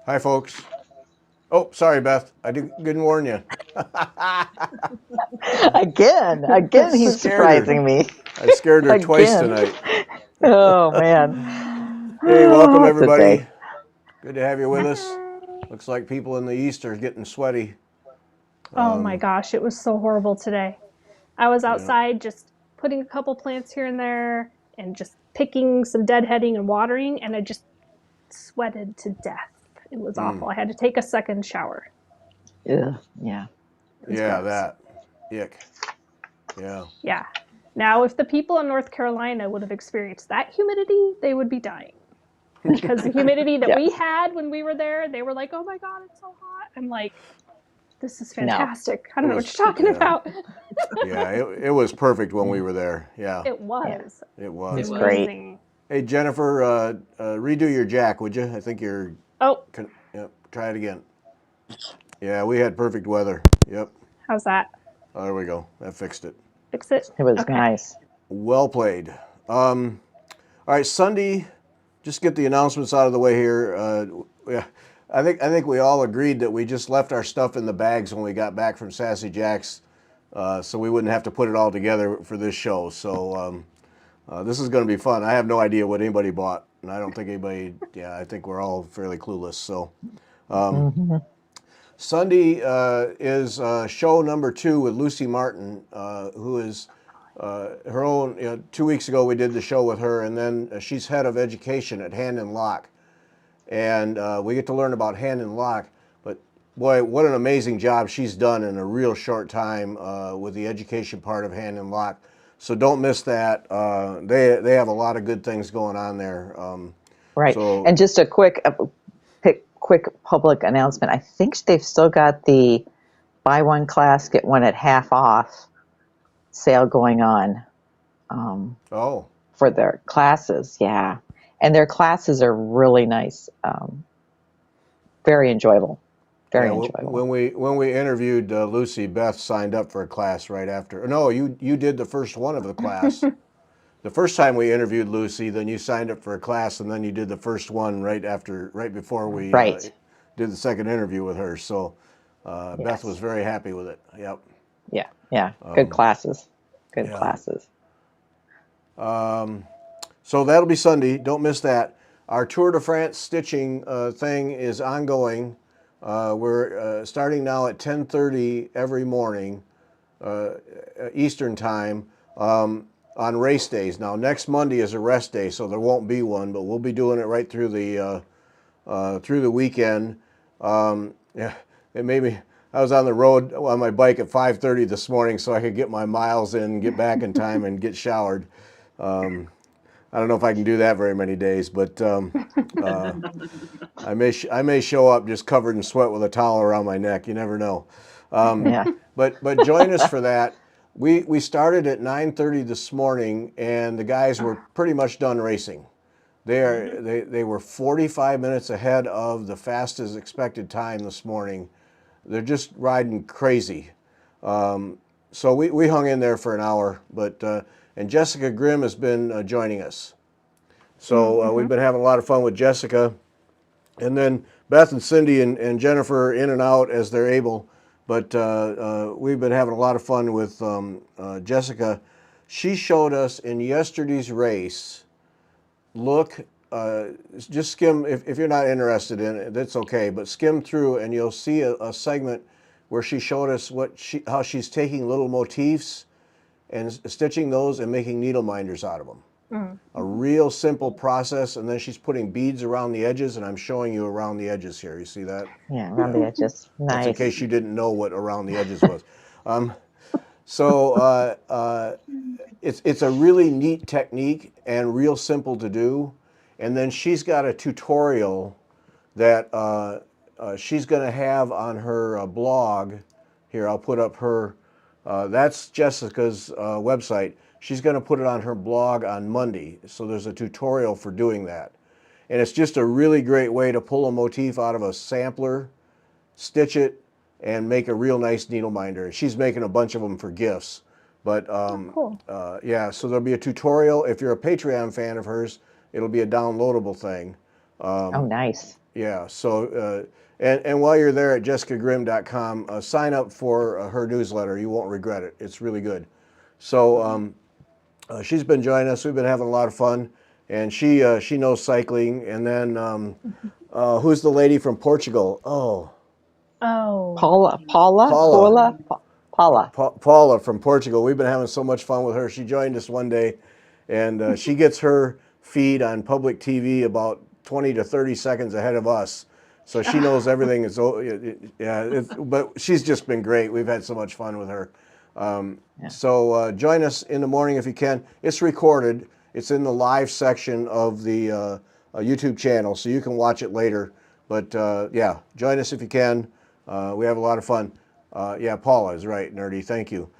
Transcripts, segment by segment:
Hi, folks. Oh, sorry, Beth. I didn't warn you. Again, I he's scared her. surprising me. I scared her twice Again. tonight. Oh man. Hey, welcome, Oh, it's a day. everybody. Good to have you with us. Looks like people in the East are getting sweaty. Oh my gosh, it was so horrible today. I was Yeah. outside just putting a couple plants here and there and just picking some deadheading and watering, and I just sweated to death. It was awful. I had to take a second shower. Ugh, yeah. It was Yeah, gross. that. Ick. Yeah. Yeah. Now, if the people in North Carolina would have experienced that humidity, they would be dying. Because the humidity that we Yes. had when we were there, they were like, oh my God, it's so hot. I'm like, this is No. fantastic. I It don't know what was. you're talking Yeah. about. Yeah. It was perfect when we Yeah. were there. Yeah. It Yeah. was It It's was. great. amazing. Hey, Jennifer, redo your jack, would you? I think you're. Oh, Yep. Try it again. Yeah, we had perfect weather. Yep. how's that? Oh, there we go. That fixed it. Fix it? It was Okay. nice. Well played. All right, Sunday. Just get the announcements out of the way here. Yeah, I think we all agreed that we just left our stuff in the bags when we got back from Sassy Jacks, so we wouldn't have to put it all together for this show. So this is going to be fun. I have no idea what anybody bought, and I don't think anybody. Yeah, I think we're all fairly clueless. So Hmm. Sunday is show number 2 with Lucy Martin, who is her own. 2 weeks ago we did the show with her, and then she's head of education at Hand and Lock, and we get to learn about Hand and Lock. But boy, what an amazing job she's done in a real short time with the education part of Hand and Lock. So don't miss that. They have a lot of good things going on there. Right. So And just a quick public announcement. I think they've still got the buy one class get one at half off sale going on oh. for their classes. Yeah, and their classes are really nice. Very enjoyable. Yeah, Very enjoyable. when we interviewed Lucy, Beth signed up for a class right after. No, you did the first one of the class. The first time we interviewed Lucy, then you signed up for a class, and then you did the first one right before we Right. did the second interview with her. So Beth was Yes. very happy with it. Yep. Yeah. Yeah. Good classes. Good Yeah. classes. So that'll be Sunday. Don't miss that. Our Tour de France stitching thing is ongoing. We're starting now at 10:30 every morning, Eastern time, on race days. Now next Monday is a rest day, so there won't be one, but we'll be doing it right through the weekend. Yeah, it made me. I was on the road on my bike at 5:30 this morning, so I could get my miles in, get back in time, and get showered. I don't know if I can do that very many days, but I may show up just covered in sweat with a towel around my neck. You never know. Yeah. But join us for that. We started at 9:30 this morning, and the guys were pretty much done racing. They were 45 minutes ahead of the fastest expected time this morning. They're just riding crazy. So we hung in there for an hour, but and Jessica Grimm has been joining us. So we've been having a lot of fun with Jessica, and then Beth and Cindy and Jennifer in and out as they're able. But we've been having a lot of fun with Jessica. She showed us in yesterday's race. Look, just skim. If you're not interested in it, that's okay. But skim through, and you'll see a segment where she showed us how she's taking little motifs and stitching those and making needle minders out of them. A real simple process, and then she's putting beads around the edges, and I'm showing you around the edges here. You see that? Yeah. Around Yeah. the edges. That's in Nice. case you didn't know what around the edges was. So it's a really neat technique and real simple to do. And then she's got a tutorial that she's going to have on her blog. Here, I'll put up her. That's Jessica's website. She's going to put it on her blog on Monday. So there's a tutorial for doing that. And it's just a really great way to pull a motif out of a sampler, stitch it, and make a real nice needle minder. She's making a bunch of them for gifts. But Cool. yeah, so there'll be a tutorial. If you're a Patreon fan of hers, it'll be a downloadable thing. Oh, nice. Yeah. So, and while you're there at jessicagrim.com, sign up for her newsletter. You won't regret it. It's really good. So she's been joining us. We've been having a lot of fun, and she knows cycling. And then who's the lady from Portugal? Oh, Oh, Paula. Paula. Paula from Portugal. We've been having so much fun with her. She joined us one day, and she gets her feed on public TV about 20 to 30 seconds ahead of us. So she knows everything is, but she's just been great. We've had so much fun with her. So join us in the morning if you can. It's recorded. It's in the live section of the YouTube channel, so you can watch it later. But yeah, join us if you can. We have a lot of fun. Yeah, Paula is right, Nerdy. Thank you.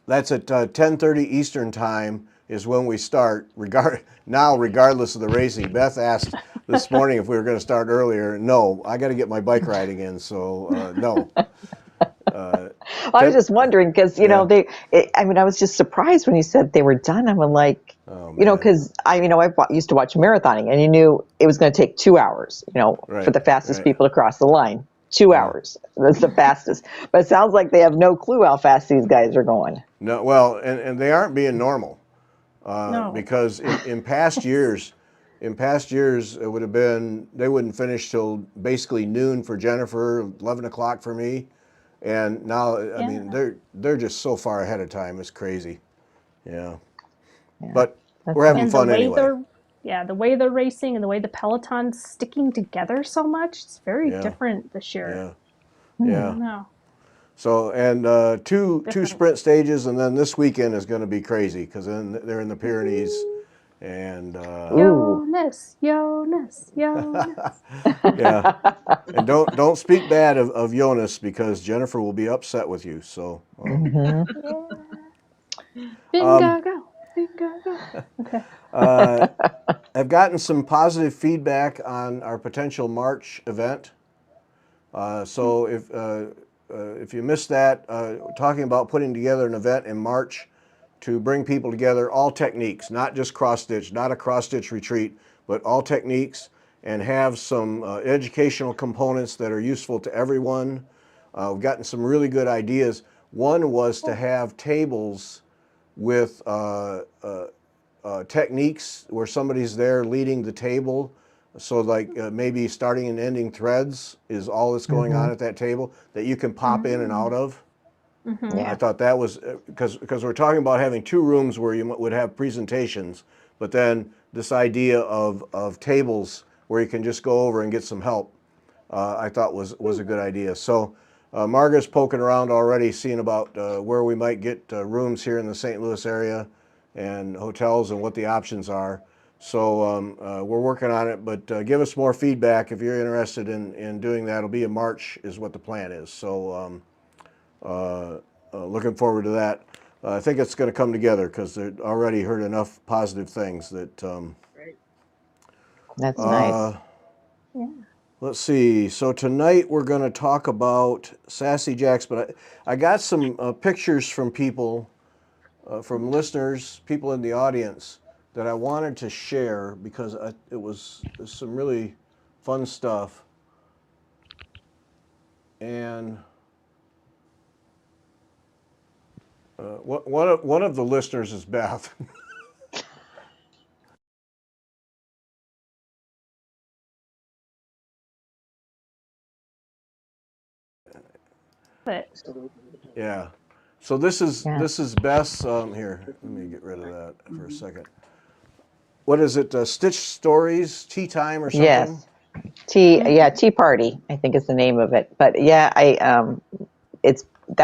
That's at 10:30 Eastern time is when we start. Regardless of the racing. Beth asked this morning if we were going to start earlier. No, I got to get my bike riding in, so no. I was just wondering because I mean, I was just surprised when you said they were done. I'm like, Oh, because I used to watch marathoning, and you knew it was going to take 2 hours, Right, for the fastest right. people to cross the line. 2 hours. That's the fastest. But it sounds like they have no clue how fast these guys are going. No, well, and they aren't being normal No. because in past years, it would have been they wouldn't finish till basically noon for Jennifer, 11 o'clock for me, and now I mean they're just so far ahead of time. It's crazy. Yeah. But we're having and fun the way anyway. the way they're racing and the way the peloton's sticking together so much, it's very Yeah. different this year. Yeah. No. So and two sprint stages, and then this weekend is going to be crazy because then they're in the Pyrenees, and Jonas. yeah, and don't speak bad of Jonas because Jennifer will be upset with you. So Bingo go. Bingo go. Okay. I've gotten some positive feedback on our potential March event. So if you missed that, talking about putting together an event in March to bring people together, all techniques, not just cross stitch, not a cross stitch retreat, but all techniques, and have some educational components that are useful to everyone. We've gotten some really good ideas. One was to have tables with techniques where somebody's there leading the table. So like maybe starting and ending threads is all that's going on at that table that you can pop in and out of. I thought that was because we're talking about having two rooms where you would have presentations, but then this idea of tables where you can just go over and get some help, I thought was a good idea. So Margaret's poking around already, seeing about where we might get rooms here in the St. Louis area and hotels and what the options are. So we're working on it, but give us more feedback if you're interested in doing that. It'll be in March is what the plan is. So looking forward to that. I think it's going to come together because they've already heard enough positive things that. That's nice. Yeah. Let's see. So tonight we're going to talk about Sassy Jacks, but I got some pictures from people, from listeners, people in the audience that I wanted to share because it was some really fun stuff. And one of the listeners is Beth. But Yeah. So this is Beth's. Here, let me get rid of that for a second. What is it? Stitch Stories, Tea Time, or something? Yes. Tea Party, I think is the name of it. But yeah, that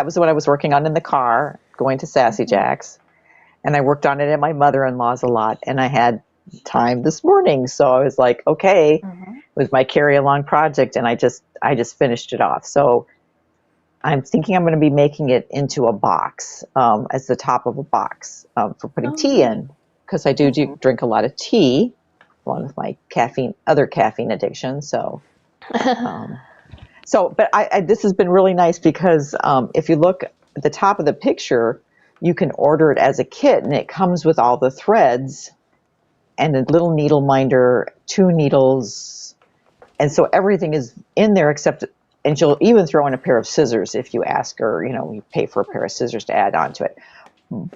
was what I was working on in the car going to Sassy Jacks, and I worked on it at my mother-in-law's a lot, and I had time this morning, so I was like, okay, it was my carry-along project, and I just finished it off. So I'm thinking I'm going to be making it into a box, as the top of a box for putting tea in, because I do drink a lot of tea, along with my other caffeine addiction. So, but this has been really nice because if you look at the top of the picture, you can order it as a kit, and it comes with all the threads and a little needle minder, 2 needles, And so everything is in there except, and she'll even throw in a pair of scissors if you ask her, you pay for a pair of scissors to add onto it.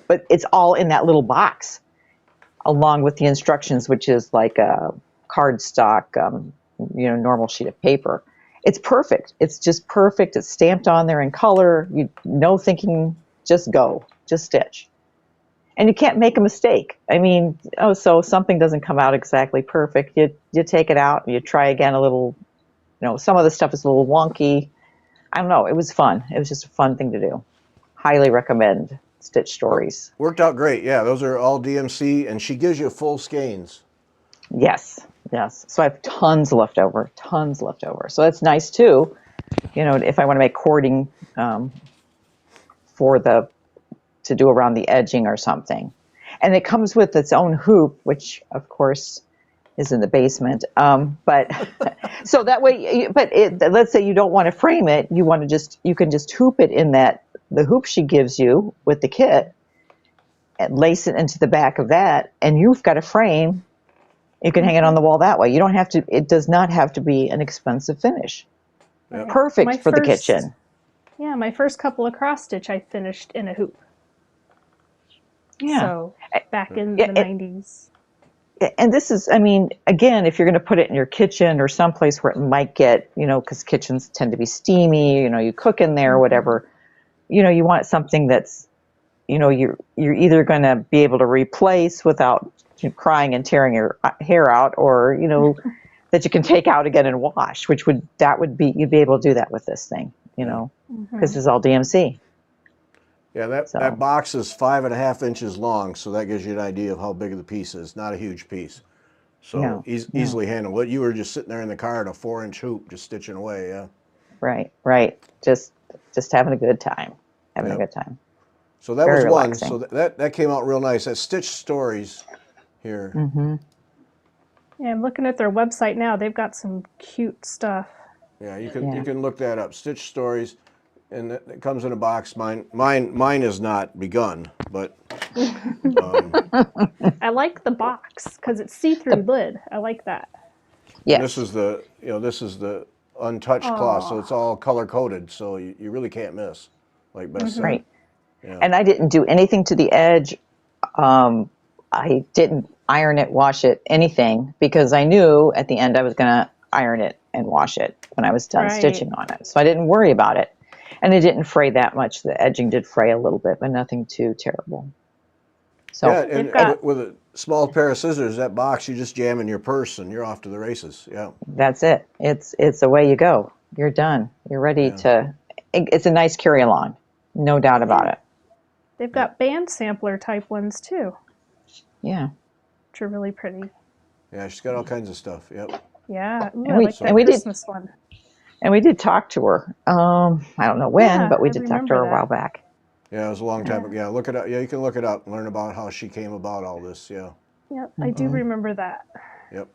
But it's all in that little box, along with the instructions, which is like a cardstock, normal sheet of paper. It's perfect. It's just perfect. It's stamped on there in color. No thinking, just go, just stitch. And you can't make a mistake. I mean, so something doesn't come out exactly perfect. You take it out and you try again a little, some of the stuff is a little wonky. I don't know. It was fun. It was just a fun thing to do. Highly recommend Stitch Stories. Worked out great. Yeah, those are all DMC, and she gives you full skeins. Yes. So I have tons left over. So that's nice too. If I want to make cording to do around the edging or something. And it comes with its own hoop, which of course is in the basement. But so that way, let's say you don't want to frame it, you can just hoop it in the hoop she gives you with the kit, and lace it into the back of that, and you've got a frame. You can hang it on the wall that way. You don't have to. It does not have to be an expensive finish. Yep. Perfect for the kitchen. Yeah, my first couple of cross stitch I finished in a hoop. Yeah. So back in the 90s. And this is, again, if you're going to put it in your kitchen or someplace where it might get, because kitchens tend to be steamy, you cook in there or whatever, you want something that's, you're either going to be able to replace without crying and tearing your hair out, or, that you can take out again and wash, you'd be able to do that with this thing, because it's all DMC. Yeah, that box is 5.5 inches long, so that gives you an idea of how big the piece is. Not a huge piece, so easily handled. What you were just sitting there in the car in a 4-inch hoop, just stitching away. Yeah. Right. Just having a good time. A good time. So that Very was one. relaxing. So that came out real nice. That's Stitch Stories here. Mm-hmm. Yeah, I'm looking at their website now. They've got some cute stuff. Yeah, you can look that up. Stitch Stories. And it comes in a box. Mine is not begun, but I like the box because it's see-through lid. I like that. Yes. This is the untouched cloth, so it's all color coded, so you really can't miss, like Beth said. Right. Yeah. And I didn't do anything to the edge. I didn't iron it, wash it, anything, because I knew at the end I was going to iron it and wash it when I was done stitching on it. So I didn't worry about it. And it didn't fray that much. The edging did fray a little bit, but nothing too terrible. So yeah, and with a small pair of scissors, that box you just jam in your purse and you're off to the races. Yeah. That's it. It's away you go. You're done. You're ready to. It's a nice carry along, no doubt about it. They've got band sampler type ones too. Yeah. Which are really pretty. Yeah, she's got all kinds of stuff. Yep. Yeah. Ooh, And I like that Christmas one. And we did talk to her. I don't know when, but we did talk to her a while back. Yeah, it was a long time ago. Yeah, look it up. Yeah, you can look it up and learn about how she came about all this. Yeah. Yep, I do remember that. Yep.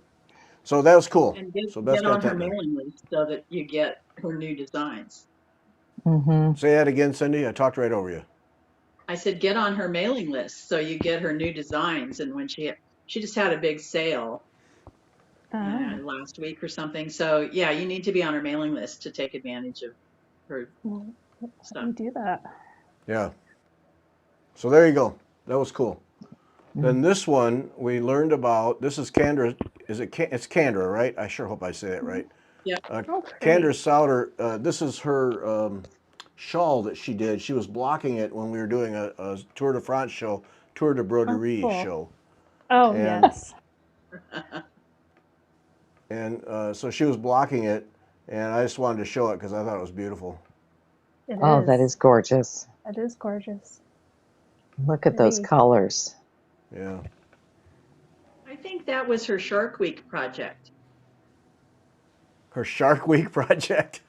So that was cool. And so Beth's get on got her mailing list so that you get her new designs. Mm-hmm. Say that again, Cindy. I talked right over you. I said get on her mailing list so you get her new designs. And when she just had a big sale last week or something. So yeah, you need to be on her mailing list to take advantage of her stuff. I do that. Yeah. So there you go. That was cool. Then this one we learned about. This is Candra. It's Candra, right? I sure hope I say that right. Yeah. Candra Souter. This is her shawl that she did. She was blocking it when we were doing a Tour de France show, Tour de Broderie show. Oh, yes. And so she was blocking it, and I just wanted to show it because I thought it was beautiful. That is gorgeous. That is gorgeous. Look at those colors. Yeah. I think that was her Shark Week project. Her Shark Week project.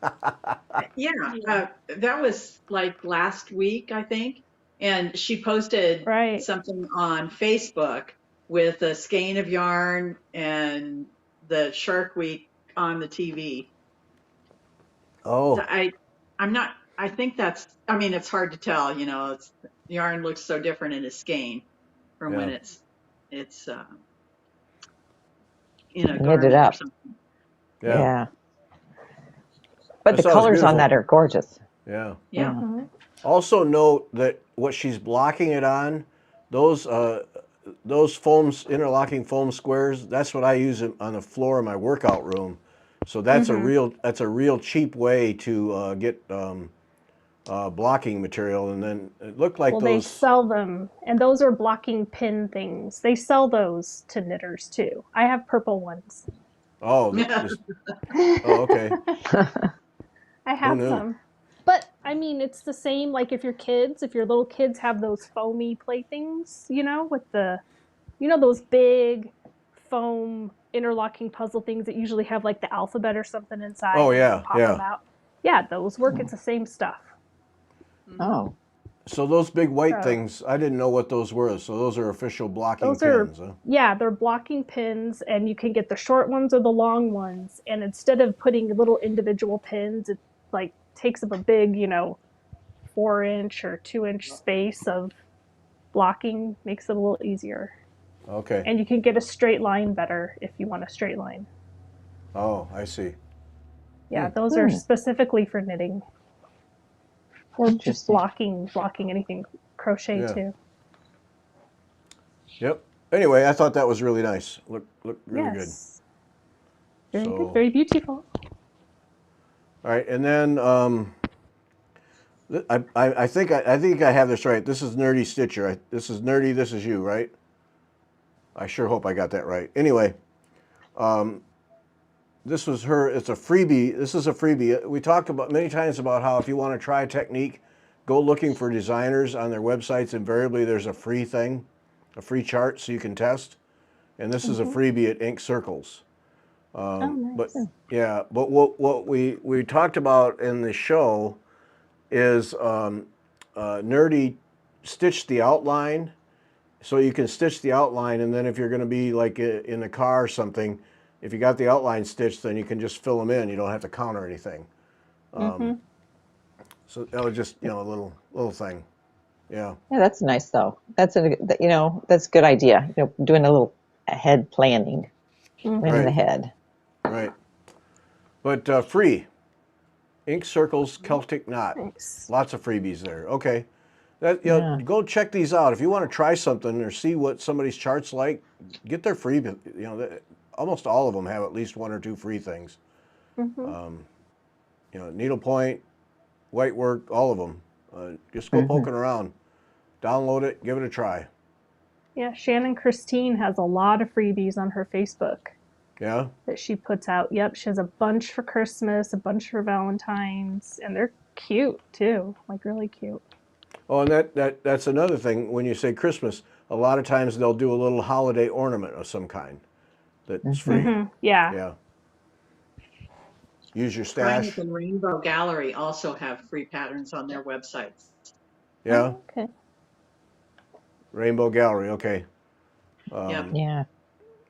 Yeah, that was like last week, I think. And she posted something on Facebook with a skein of yarn and the Shark Week on the TV. Oh. I think that's, it's hard to tell, yarn looks so different in a skein from when it's knitted garment up. or something. Yeah. But I the saw it was colors on beautiful. that are gorgeous. Yeah. Yeah. Mm-hmm. Also note that what she's blocking it on, those interlocking foam squares, that's what I use on the floor of my workout room. So that's Mm-hmm. a real cheap way to get blocking material. And then it looked like Well, they those. sell them, and those are blocking pin things. They sell those to knitters too. I have purple ones. Oh, oh, okay. I Who have knew? some. But I mean, it's the same like if your little kids have those foamy playthings, with those big foam interlocking puzzle things that usually have like the alphabet or something inside Oh and you can yeah, pop them yeah. out. Yeah, those work. It's the same stuff. Oh, So those big white So things, I didn't know what those were. So those are official blocking those are, pins, huh? yeah, they're blocking pins, and you can get the short ones or the long ones. And instead of putting little individual pins, it like takes up a big, 4 inch or 2 inch space of blocking, makes it a little easier. Okay. And you can get a straight line better if you want a straight line. Oh, I see. Yeah, those are specifically for knitting or just interesting. blocking anything crochet Yeah. too. Yep. Anyway, I thought that was really nice. Look really good. Yes. Very good, So, very beautiful. all right, and then I think I have this right. This is Nerdy Stitcher. This is Nerdy. This is you, right? I sure hope I got that right. Anyway, this was her. It's a freebie. This is a freebie. We talked about many times about how if you want to try a technique, go looking for designers on their websites. Invariably, there's a free thing, a free chart so you can test. And this is a freebie at Ink Circles. Oh, But nice. yeah, but what we talked about in the show is Nerdy stitched the outline, so you can stitch the outline, and then if you're going to be like in the car or something, if you got the outline stitched, then you can just fill them in. You don't have to count or anything. Mm-hmm. So that was just a little thing. Yeah. Yeah, that's nice though. That's a good idea. Doing a little ahead planning Right. ahead. Right. But free. Ink Circles Celtic Knot. Thanks. Lots of freebies there. Okay. Yeah. Go check these out. If you want to try something or see what somebody's chart's like, get their free. Almost all of them have at least one or two free things. Mm-hmm. Needlepoint, white work, all of them. Just go Hmm. poking around. Download it, give it a try. Yeah, Shannon Christine has a lot of freebies on her Facebook Yeah. that she puts out. Yep, she has a bunch for Christmas, a bunch for Valentine's, and they're cute too, like really cute. Oh, and that's another thing. When you say Christmas, a lot of times they'll do a little holiday ornament of some kind that's free. Mm-hmm. Yeah. Yeah. Use your Kreinik stash. and Rainbow Gallery also have free patterns on their websites. Yeah. Oh, okay. Rainbow Gallery. Okay. Yep. Yeah.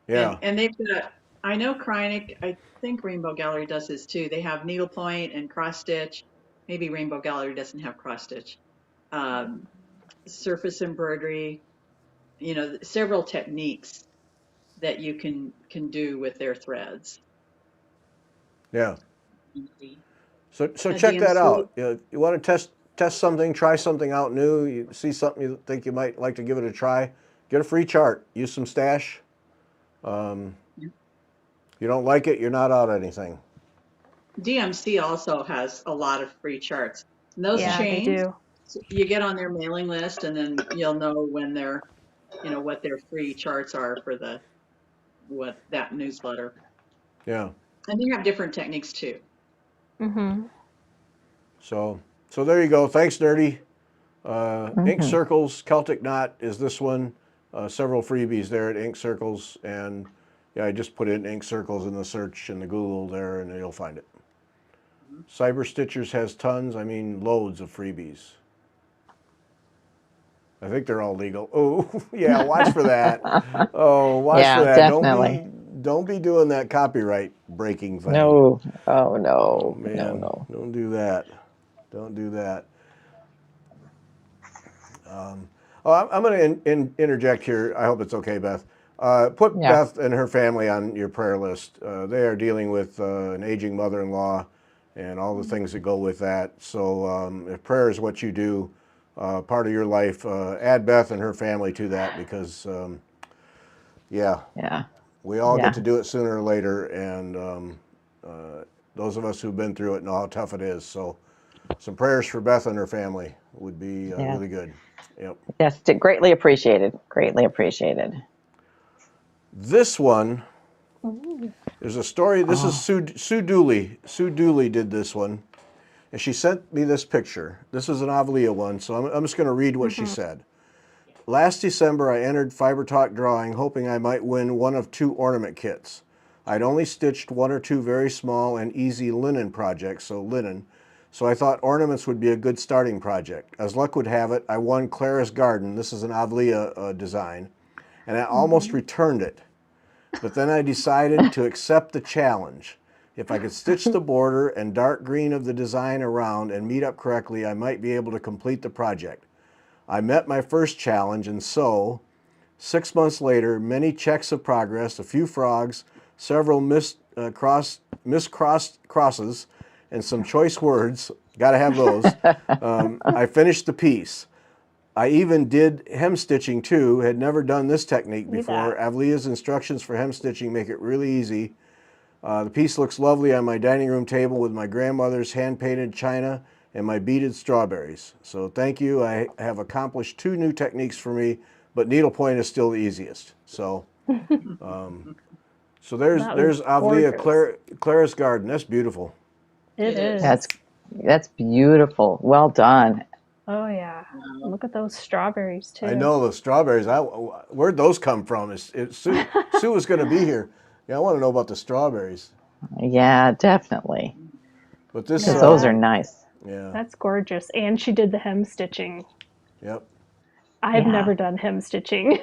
Yeah. And they've got, I know Kreinik, I think Rainbow Gallery does this too. They have needlepoint and cross stitch. Maybe Rainbow Gallery doesn't have cross stitch. Surface embroidery, several techniques that you can do with their threads. Yeah. So A check that DMC. out. You want to test something, try something out new. You see something you think you might like to give it a try. Get a free chart. Use some stash. You don't like it, you're not out anything. DMC also has a lot of free charts. And those Yeah, they change. do. So you get on their mailing list, and then you'll know when they're, what their free charts are for that newsletter. Yeah. And they have different techniques too. Mm-hmm. So there you go. Thanks, Nerdy. Ink Hmm. Circles, Celtic Knot is this one. Several freebies there at Ink Circles, and yeah, I just put in Ink Circles in the search in the Google there, and you'll find it. Cyber Stitchers has tons. I mean, loads of freebies. I think they're all legal. Oh, yeah, watch for that. Oh, watch for Yeah, that. definitely. Don't be doing that copyright breaking thing. No. Oh Oh no. No, man, no. don't do that. Don't do that. I'm going to interject here. I hope it's okay, Beth. Put Yeah. Beth and her family on your prayer list. They are dealing with an aging mother-in-law and all the things that go with that. So if prayer is what you do, part of your life, add Beth and her family to that because, yeah, Yeah. we all Yeah. get to do it sooner or later, and those of us who've been through it know how tough it is. So some prayers for Beth and her family would be Yeah. really good. Yep. Yes, greatly appreciated. Greatly appreciated. This one, Ooh. there's a story. This is Sue Dooley. Sue Dooley did this one, and she sent me this picture. This is an Avalia one, so I'm just going to read what she said. Last December, I entered Fiber Talk Drawing, hoping I might win one of 2 ornament kits. I'd only stitched 1 or 2 very small and easy linen projects, so I thought ornaments would be a good starting project. As luck would have it, I won Clara's Garden. This is an Avalia design, and I almost returned it. But then I decided to accept the challenge. If I could stitch the border and dark green of the design around and meet up correctly, I might be able to complete the project. I met my first challenge, and so 6 months later, many checks of progress, a few frogs, several miscrossed crosses, and some choice words. Got to have those. I finished the piece. I even did hem stitching too. Had never done this technique before. Avalia's instructions for hem stitching make it really easy. The piece looks lovely on my dining room table with my grandmother's hand-painted china and my beaded strawberries. So thank you. I have accomplished 2 new techniques for me, but needlepoint is still the easiest. So, so there's Avalia Clara's Garden. That's beautiful. It is. That's beautiful. Well done. Oh yeah. Look at those strawberries too. I know the strawberries. Where'd those come from? Sue was going to be here. Yeah, I want to know about the strawberries. Yeah, definitely. But this, Because those are nice. Yeah. That's gorgeous. And she did the hem stitching. Yep. I've never done hem stitching.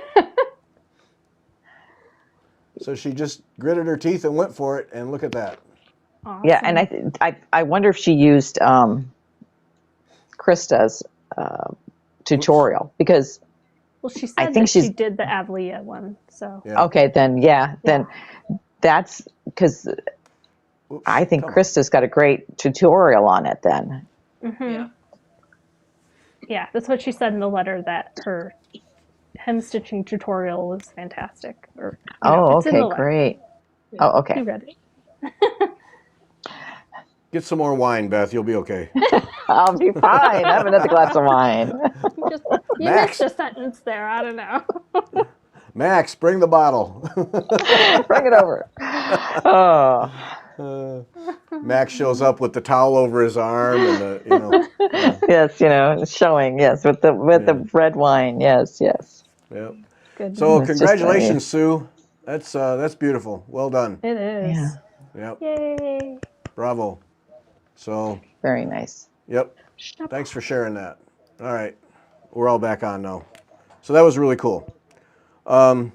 So she just gritted her teeth and went for it, and look at that. Awesome. Yeah, and I wonder if she used Krista's tutorial because well, she said I think she did the Avalia one. So okay, then then that's because I think Krista's got a great tutorial on it. Then yeah, that's what she said in the letter, that her hem stitching tutorial was fantastic. Or it's in the letter. Great. Oh, okay. You read it. Get some more wine, Beth. You'll be okay. I'll be fine. I have another glass of wine. You missed a sentence there. I don't know. Max, bring the bottle. Bring it over. Oh. Max shows up with the towel over his arm and the, Yes, showing. Yes, with the red wine. Yes. Yep. Good. So congratulations, Sue. That's beautiful. Well done. It is. Yeah. Yep. Yay. Bravo. So. Very nice. Yep. Thanks for sharing that. All right. We're all back on now. So that was really cool. Oh,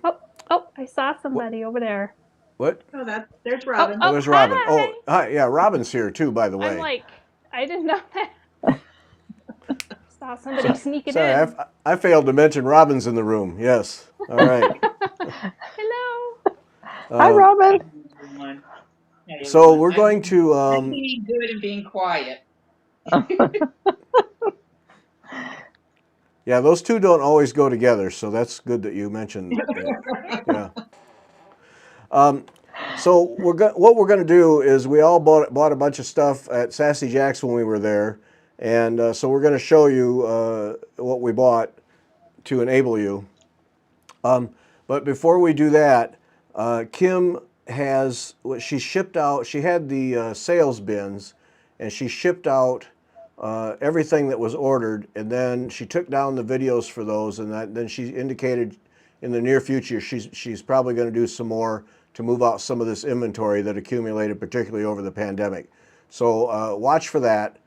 I saw somebody over there. What? Oh, there's Robin. Oh, there's Robin. Hi. Oh, hi. Yeah, Robin's here too, by the way. I'm like, I didn't know that. Saw somebody sneaking Sorry, in. I failed to mention Robin's in the room. Yes. All right. Hello. Hi, Robin. So we're going to. I'm being good and being quiet. Yeah, those two don't always go together, so that's good that you mentioned that. Yeah. So what we're going to do is we all bought a bunch of stuff at Sassy Jacks when we were there, and so we're going to show you what we bought to enable you. But before we do that, Kim has what she shipped out. She had the sales bins, and she shipped out everything that was ordered, and then she took down the videos for those, and then she indicated in the near future she's probably going to do some more to move out some of this inventory that accumulated, particularly over the pandemic. So watch for that.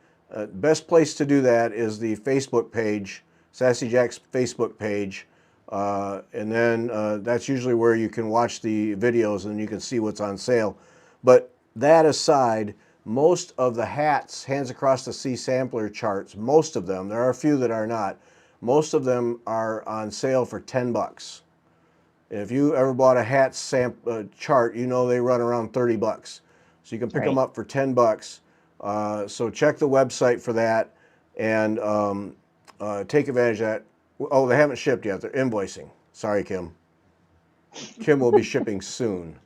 Best place to do that is the Facebook page, Sassy Jacks Facebook page, and then that's usually where you can watch the videos and you can see what's on sale. But that aside, most of the hats, Hands Across the Sea sampler charts, most of them, there are a few that are not, most of them are on sale for $10. If you ever bought a hat chart, you know they run around $30. So you can pick them up for $10. So check the website for that and take advantage of that. Oh, they haven't shipped yet. They're invoicing. Sorry, Kim. Kim will be shipping soon.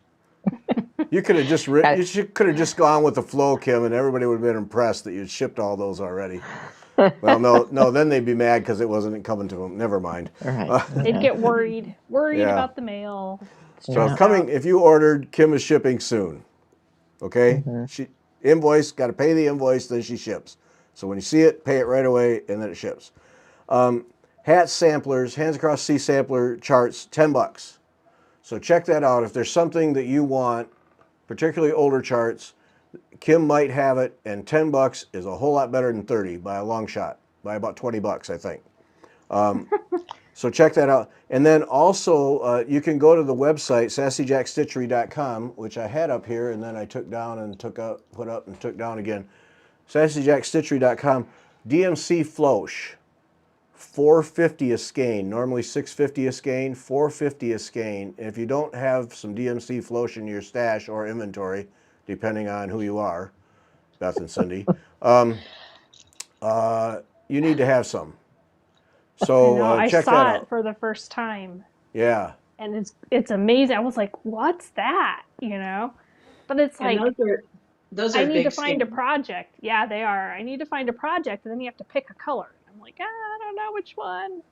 You could have just could have just gone with the flow, Kim, and everybody would have been impressed that you'd shipped all those already. Well, no, then they'd be mad because it wasn't coming to them. Never mind. They'd get worried about the mail. So if you ordered, Kim is shipping soon. Okay, she got to pay the invoice, then she ships. So when you see it, pay it right away, and then it ships. Hat samplers, Hands Across Sea sampler charts, $10. So check that out. If there's something that you want, particularly older charts, Kim might have it, and $10 is a whole lot better than 30 by a long shot, by about $20, I think. So check that out. And then also, you can go to the website, sassyjackstitchery.com, which I had up here, and then I took down and put up and took down again. sassyjackstitchery.com, DMC Floche, $4.50 a skein. Normally $6.50 a skein, $4.50 a skein. If you don't have some DMC Floche in your stash or inventory, depending on who you are, Beth and Cindy, you need to have some. So I check that saw out. it for the first time. Yeah. And it's amazing. I was like, what's that? But it's like, those are I need big to find a skeins. project. Yeah, they are. I need to find a project, and then you have to pick a color. I'm like, I don't know which one.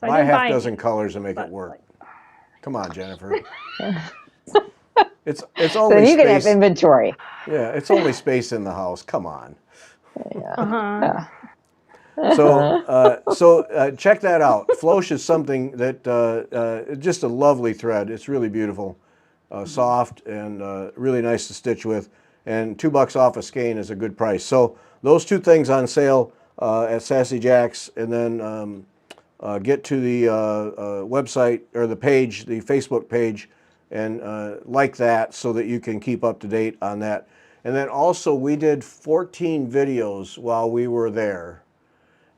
So Buy a half dozen colors and make it work. Come on, Jennifer. It's only then you space. can have inventory. Yeah, it's only space in the house. Come on. Yeah. So check that out. Floche is something that just a lovely thread. It's really beautiful, soft, and really nice to stitch with. And $2 off a skein is a good price. So those two things on sale at Sassy Jacks, and then get to the website or the page, the Facebook page, and like that so that you can keep up to date on that. And then also we did 14 videos while we were there.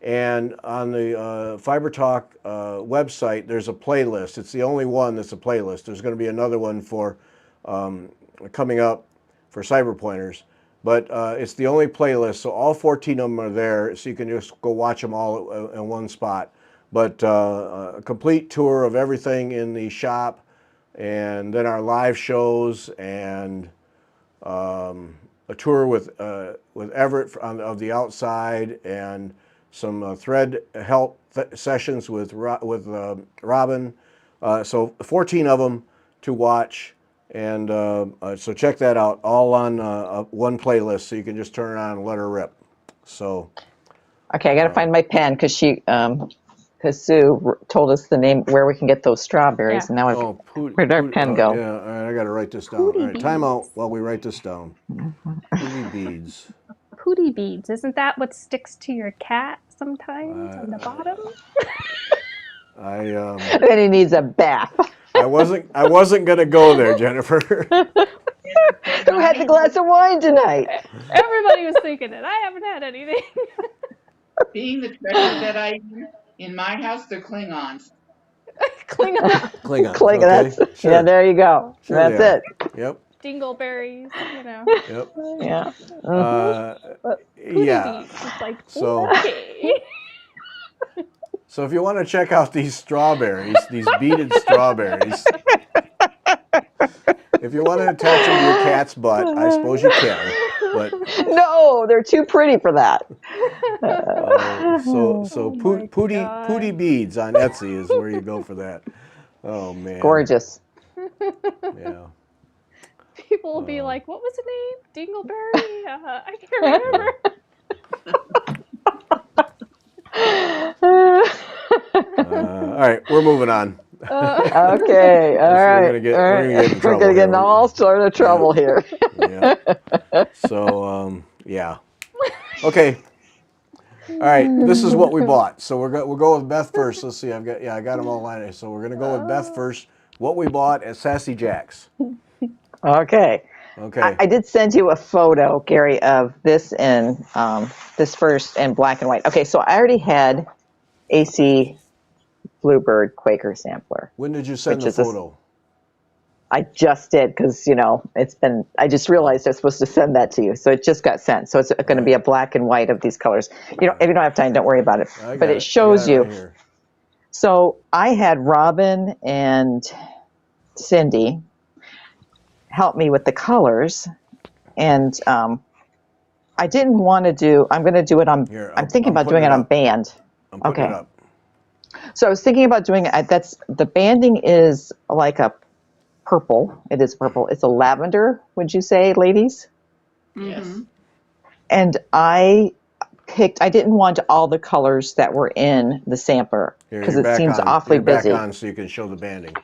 And on the Fiber Talk website, there's a playlist. It's the only one that's a playlist. There's going to be another one for coming up for cyber pointers. But it's the only playlist, so all 14 of them are there, so you can just go watch them all in one spot. But a complete tour of everything in the shop, and then our live shows, and a tour with Everett of the outside, and some thread help sessions with Robin. So 14 of them to watch, and so check that out, all on one playlist, so you can just turn it on and let her rip. So okay, I got to find my pen because Sue told us the name where we can get those strawberries, and now where'd our pen go? Yeah, all right, I got to write this down. All right, time out while we write this down. Pooty beads. Pooty beads. Isn't that what sticks to your cat sometimes on the bottom? Then he needs a bath. I wasn't gonna go there, Jennifer. Who had the glass of wine tonight? Everybody was thinking it. I haven't had anything. Being the treasure that I am, in my house, they're Klingons. Klingons. Klingons. Okay. Sure. Yeah, there you go. Sure That's it. Yep. Dingleberries, Yep. Yeah. Yeah. It's like, So, okay. so if you want to check out these strawberries, these beaded strawberries, if you want to attach them to your cat's butt, I suppose you can. But no, they're too pretty for that. Pooty beads on Etsy is where you go for that. Oh man. Gorgeous. Yeah. People will be like, what was the name? Dingleberry? I can't remember. All right, we're moving on. Okay, all right. We're gonna get in trouble. We're gonna get in here. all sort of trouble here. Yeah. So, yeah. Okay. All right, this is what we bought. So we'll go with Beth first. Let's see. I got them all lined. So we're gonna go with Beth first. What we bought at Sassy Jacks. Okay. Okay. I did send you a photo, Gary, of this this first in black and white. Okay, so I already had AC Bluebird Quaker sampler. When did you send which the is a- photo? I just did because, I just realized I was supposed to send that to you. So it just got sent. So it's going to be a black and white of these colors. If you don't have time, don't worry about it. I got But it. it shows I got it you. right here. So I had Robin and Cindy help me with the colors. And I didn't want to do, I'm going to do it on, Here, I'm thinking I'm about doing putting it it on up. band. I'm putting it Okay. up. So I was thinking about doing it. The banding is like a purple. It is purple. It's a lavender, would you say, ladies? Yes. Mm-hmm. And I didn't want all the colors that were in the sampler Here, because you're it back seems on. awfully You're back busy. on so you can show the banding.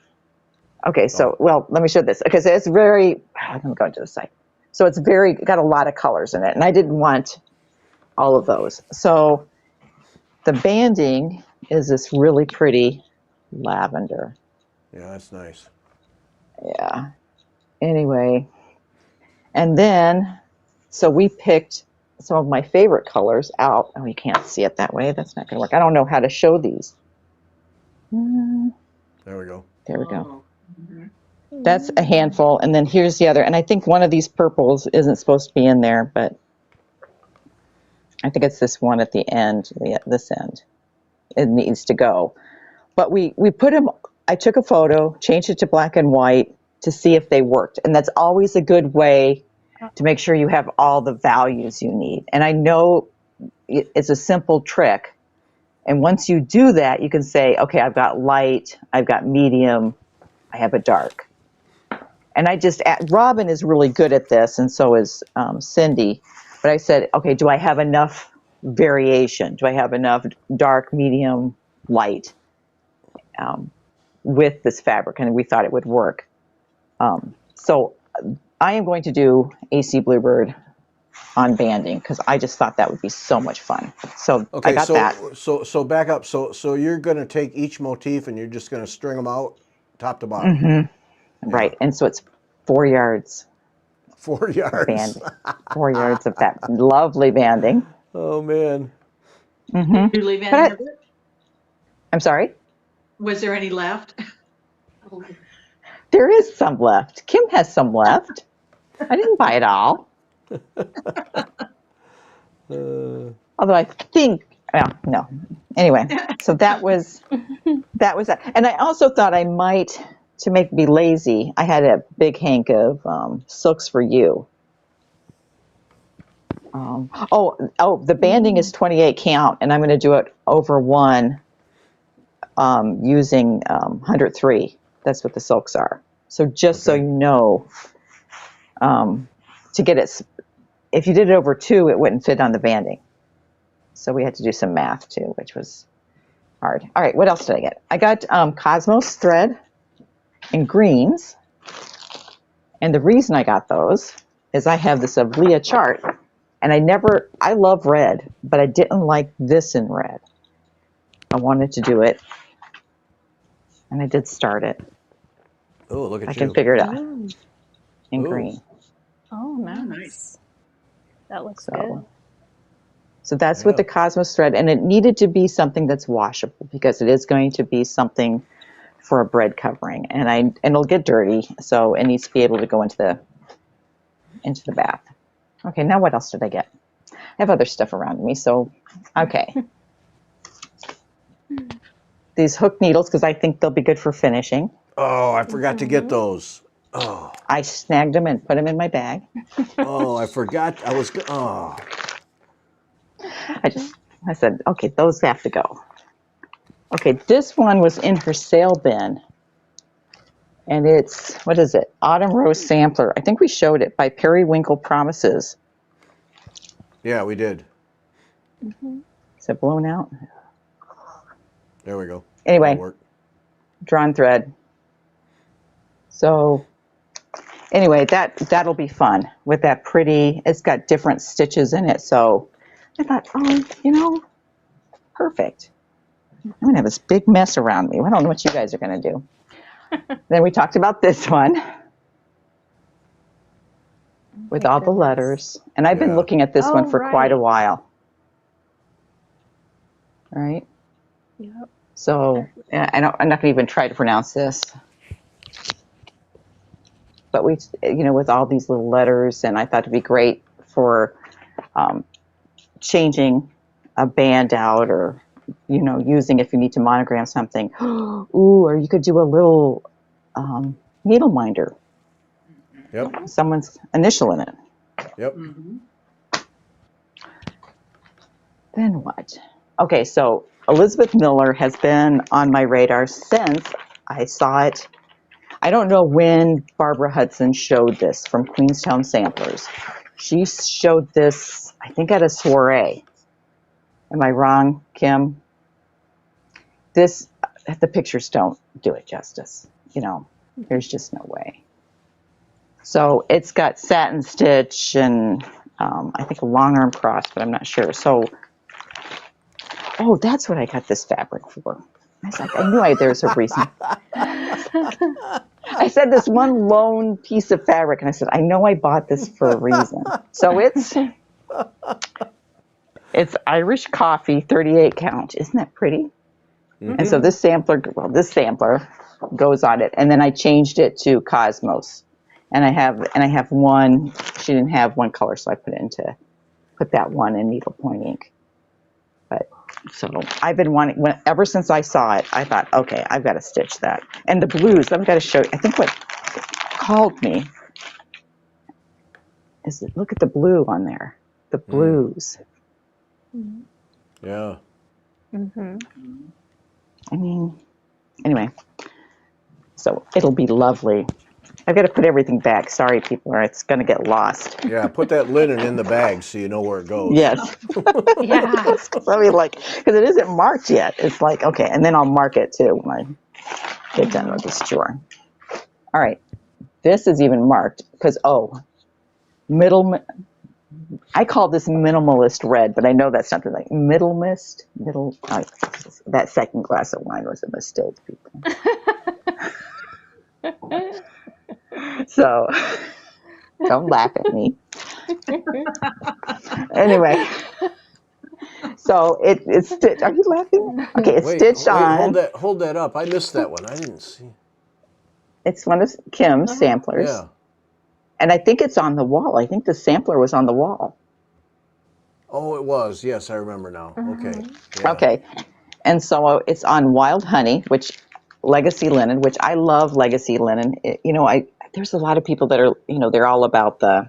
Okay, so, well, let me show this. Okay, so it's very, let me go into the site. So it's got a lot of colors in it, and I didn't want all of those. So the banding is this really pretty lavender. Yeah, that's nice. Yeah. Anyway, and then, so we picked some of my favorite colors out. Oh, you can't see it that way. That's not going to work. I don't know how to show these. There we go. There we go. Oh. Mm-hmm. That's a handful. And then here's the other. And I think one of these purples isn't supposed to be in there, but I think it's this one at the end, this end. It needs to go. But we put them, I took a photo, changed it to black and white to see if they worked. And that's always a good way to make sure you have all the values you need. And I know it's a simple trick. And once you do that, you can say, okay, I've got light, I've got medium, I have a dark. And Robin is really good at this, and so is Cindy. But I said, okay, do I have enough variation? Do I have enough dark, medium, light with this fabric? And we thought it would work. So I am going to do AC Bluebird on banding because I just thought that would be so much fun. So Okay, I got that. So back up. So you're going to take each motif and you're just going to string them out top to bottom. Mm-hmm. Right, and so it's 4 yards. 4 yards. Banding. 4 yards of that lovely banding. Oh man. Mm-hmm. Did you leave any of it? I'm sorry? Was there any left? There is some left. Kim has some left. I didn't buy it all. Although I think, no. Anyway, so that was that. And I also thought I might, to make me lazy, I had a big hank of Silks for You. The banding is 28 count, and I'm going to do it over one using 103. That's what the silks are. So just so you know, to get it, if you did it over two, it wouldn't fit on the banding. So we had to do some math too, which was hard. All right, what else did I get? I got Cosmos thread in greens. And the reason I got those is I have this Avlia chart. And I love red, but I didn't like this in red. I wanted to do it. And I did start it. Oh, look at I you. can figure it out Ooh. in Ooh. green. Oh, nice. Nice. That looks good. So that's with the Cosmos thread. And it needed to be something that's washable because it is going to be something for a bread covering. And it'll get dirty, so it needs to be able to go into the bath. Okay, now what else did I get? I have other stuff around me, so okay. These hook needles, because I think they'll be good for finishing. Oh, I forgot to get those. Oh. I snagged them and put them in my bag. Oh, I forgot. Oh. I said, okay, those have to go. Okay, this one was in her sale bin. And it's, what is it? Autumn Rose Sampler. I think we showed it by Periwinkle Promises. Yeah, we did. Is it blown out? There we go. Anyway, That'll work. drawn thread. So anyway, that'll be fun with that pretty, it's got different stitches in it. So I thought, perfect. I'm going to have this big mess around me. I don't know what you guys are going to do. Then we talked about this one with all the letters. And I've been looking at this one for quite a while. All right. Yep. So I'm not going to even try to pronounce this. But we, with all these little letters, and I thought it'd be great for changing a band out, or using if you need to monogram something. Ooh, or you could do a little needle minder. Yep. Someone's initial in it. Yep. Mm-hmm. Then what? Okay, so Elizabeth Miller has been on my radar since I saw it. I don't know when Barbara Hudson showed this from Queenstown Samplers. She showed this, I think, at a soiree. Am I wrong, Kim? The pictures don't do it justice. There's just no way. So it's got satin stitch and I think a long arm cross, but I'm not sure. So, that's what I got this fabric for. I was like, I knew there's a reason. I said this one lone piece of fabric, and I said, I know I bought this for a reason. So it's Irish coffee, 38 count. Isn't that pretty? Mm-hmm. And so this sampler goes on it, and then I changed it to Cosmos, and I have one. She didn't have one color, so I put that one in needlepoint ink. But so I've been wanting, ever since I saw it, I thought, okay, I've got to stitch that. And the blues, I've got to show you. I think what called me is look at the blue on there. The blues. Yeah. Mm-hmm. I mean, anyway, so it'll be lovely. I've got to put everything back. Sorry, people, or it's going to get lost. Yeah, put that linen in the bag so you know where it goes. Yes. Yeah. I mean, because it isn't marked yet. It's like, okay, and then I'll mark it too when I get done with this drawer. All right. This is even marked because, I call this minimalist red, but I know that's something like that second glass of wine was a mistake, people. So don't laugh at me. Anyway, so it's stitched. Are you laughing? Okay, it's stitched on. Hold that up. I missed that one. I didn't see. It's one of Kim's samplers. Yeah. And I think it's on the wall. I think the sampler was on the wall. Oh, it was. Yes, I remember now. Okay. Yeah. Okay. And so it's on Wild Honey, Legacy Linen, which I love Legacy Linen. There's a lot of people that are, they're all about the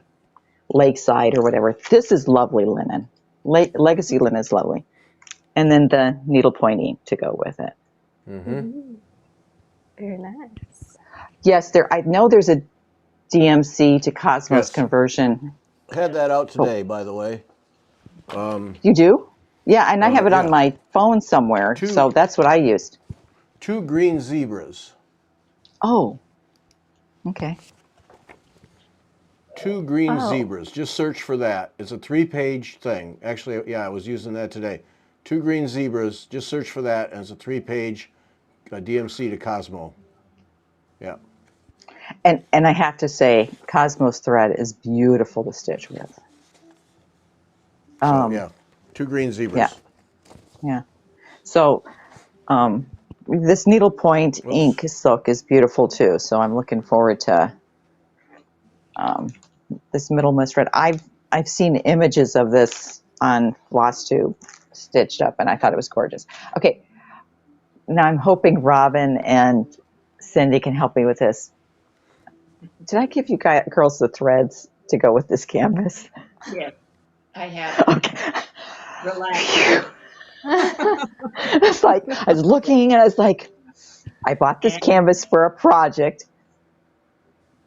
lakeside or whatever. This is lovely linen. Legacy Linen is lovely. And then the needlepoint ink to go with it. Mm-hmm. Very nice. Yes, I know there's a DMC to Cosmos conversion. Had that out today, by the way. You do? Yeah, and I have it on my phone somewhere, so that's what I used. 2 green zebras. Oh, okay. 2 green zebras. Just search for that. It's a 3-page thing. Actually, I was using that today. 2 green zebras. Just search for that, and it's a 3-page DMC to Cosmo. Yeah. And I have to say, Cosmos thread is beautiful to stitch with. 2 green zebras. Yeah. So this needlepoint ink silk is beautiful too. So I'm looking forward to this Middlemist thread. I've seen images of this on Floss Tube stitched up, and I thought it was gorgeous. Okay, now I'm hoping Robin and Cindy can help me with this. Did I give you girls the threads to go with this canvas? Yes, I have. Okay. Relax. It's like I was looking and I was like, I bought this canvas for a project.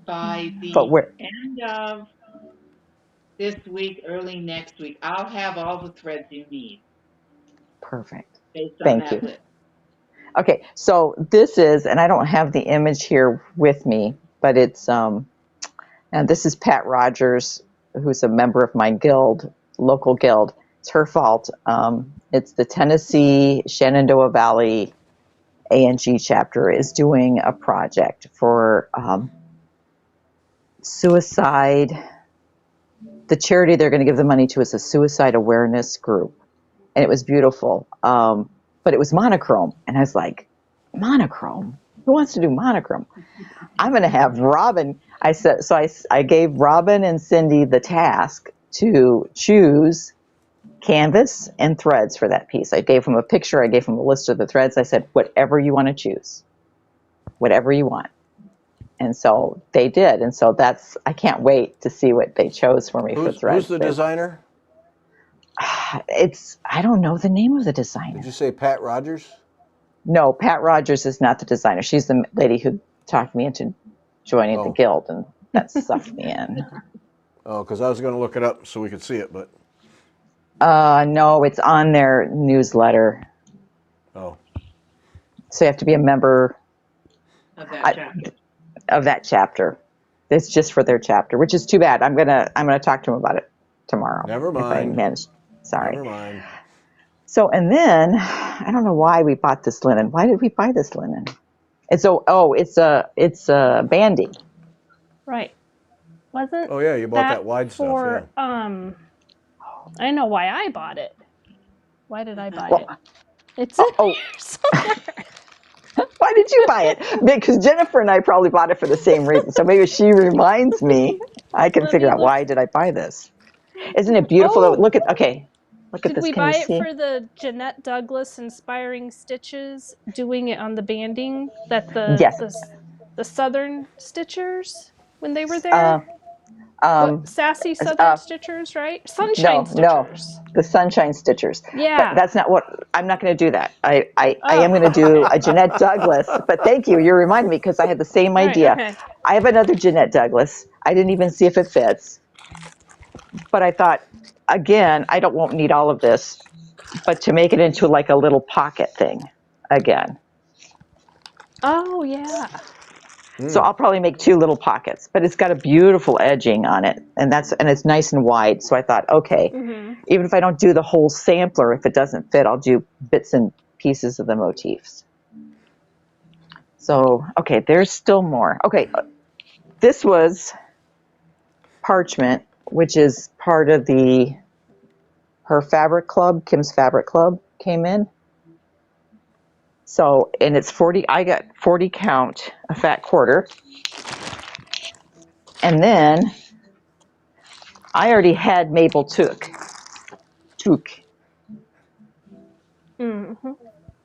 By the end of this week, early next week, I'll have all the threads you need. Perfect. Thank you. List. Okay, so this is, and I don't have the image here with me, but it's and this is Pat Rogers, who's a member of my guild, local guild. It's her fault. It's the Tennessee Shenandoah Valley ANG chapter is doing a project for suicide. The charity they're going to give the money to is a suicide awareness group, and it was beautiful. but it was monochrome. And I was like, monochrome? Who wants to do monochrome? I'm going to have Robin. I said, so I gave Robin and Cindy the task to choose canvas and threads for that piece. I gave them a picture. I gave them a list of the threads. I said, whatever you want to choose, whatever you want. And so they did. And so I can't wait to see what they chose for me for threads. Who's the designer? I don't know the name of the designer. Did you say Pat Rogers? No, Pat Rogers is not the designer. She's the lady who talked me into joining the guild, and that sucked me in. Oh, because I was going to look it up so we could see it, but. No, it's on their newsletter. Oh. So you have to be a member of that chapter. It's just for their chapter, which is too bad. I'm gonna talk to them about it tomorrow. Never mind. If I manage. Sorry. Never mind. So, and then I don't know why we bought this linen. Why did we buy this linen? It's a banding. Right. Wasn't Oh yeah, you bought that wide stuff. Yeah. I know why I bought it. Why did I buy it? It's in here somewhere. Why did you buy it? Because Jennifer and I probably bought it for the same reason. So maybe she reminds me. I can figure out why did I buy this. Isn't it beautiful? Look at this. Did we buy it for the Jeanette Douglas Inspiring Stitches, doing it on the banding that the Southern Stitchers when they were there? Sassy Southern Stitchers, right? Sunshine Stitchers. No, the Sunshine Stitchers. Yeah. But that's not what, I'm not going to do that. I am going to do a Jeanette Douglas, but thank you. You reminded me because I had the same idea. Right, okay. I have another Jeanette Douglas. I didn't even see if it fits. But I thought, again, won't need all of this, but to make it into like a little pocket thing again. Oh, yeah. So I'll probably make 2 little pockets, but it's got a beautiful edging on it, and it's nice and wide. So I thought, okay, even if I don't do the whole sampler, if it doesn't fit, I'll do bits and pieces of the motifs. So, okay, there's still more. Okay, this was parchment, which is part of her fabric club. Kim's fabric club came in. So, and it's 40, I got 40 count, a fat quarter. And then I already had maple toque. Mm-hmm.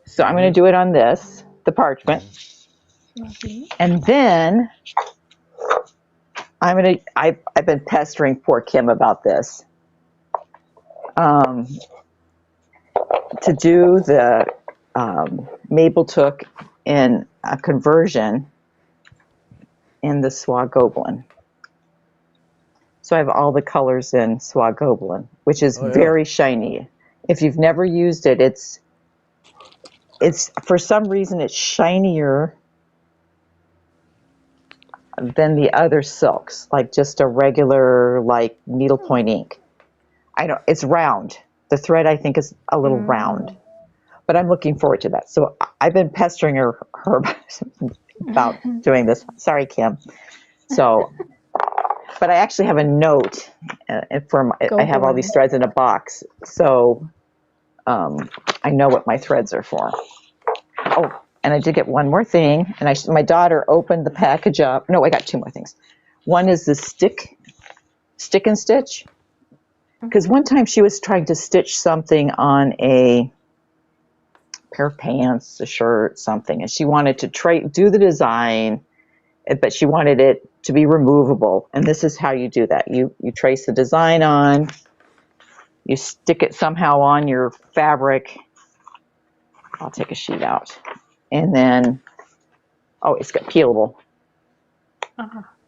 So I'm going to do it on this, the parchment. And then I've been pestering poor Kim about this. To do the maple toque in a conversion in the Soie Gobelin. So I have all the colors in Soie Gobelin, which is very shiny. If you've never used it, it's for some reason it's shinier than the other silks, like just a regular like needlepoint ink. It's round. The thread I think is a little round. But I'm looking forward to that. So I've been pestering her about doing this. Sorry, Kim. So, but I actually have a note I have all these threads in a box. So I know what my threads are for. Oh, and I did get one more thing. And my daughter opened the package up. No, I got 2 more things. One is the stick and stitch. Because one time she was trying to stitch something on a pair of pants, a shirt, something, and she wanted to do the design, but she wanted it to be removable. And this is how you do that. You trace the design on, you stick it somehow on your fabric. I'll take a sheet out. And then, it's got peelable.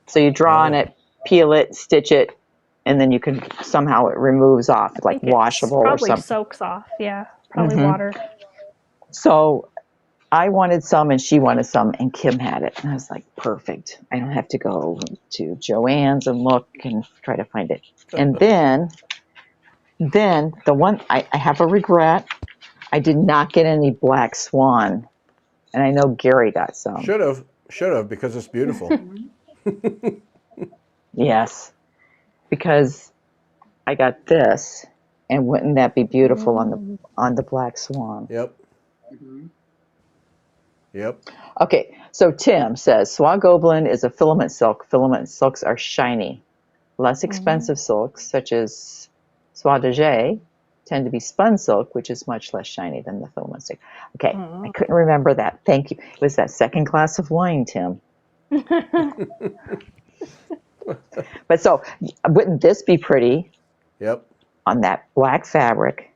So you draw on it, peel it, stitch it, and then you can somehow it removes off, like washable or something. Probably soaks off, yeah. Probably water. So I wanted some and she wanted some, and Kim had it. And I was like, perfect. I don't have to go to Joann's and look and try to find it. And then the one, I have a regret. I did not get any black swan. And I know Gary got some. Should have, because it's beautiful. Yes, because I got this, and wouldn't that be beautiful on the black swan? Yep. Mm-hmm. Yep. Okay, so Tim says Swagoblin is a filament silk. Filament silks are shiny. Less expensive silks, such as soie de Jais, tend to be spun silk, which is much less shiny than the filament silk. Okay, I couldn't remember that. Thank you. It was that second glass of wine, Tim. But so, wouldn't this be pretty Yep. on that black fabric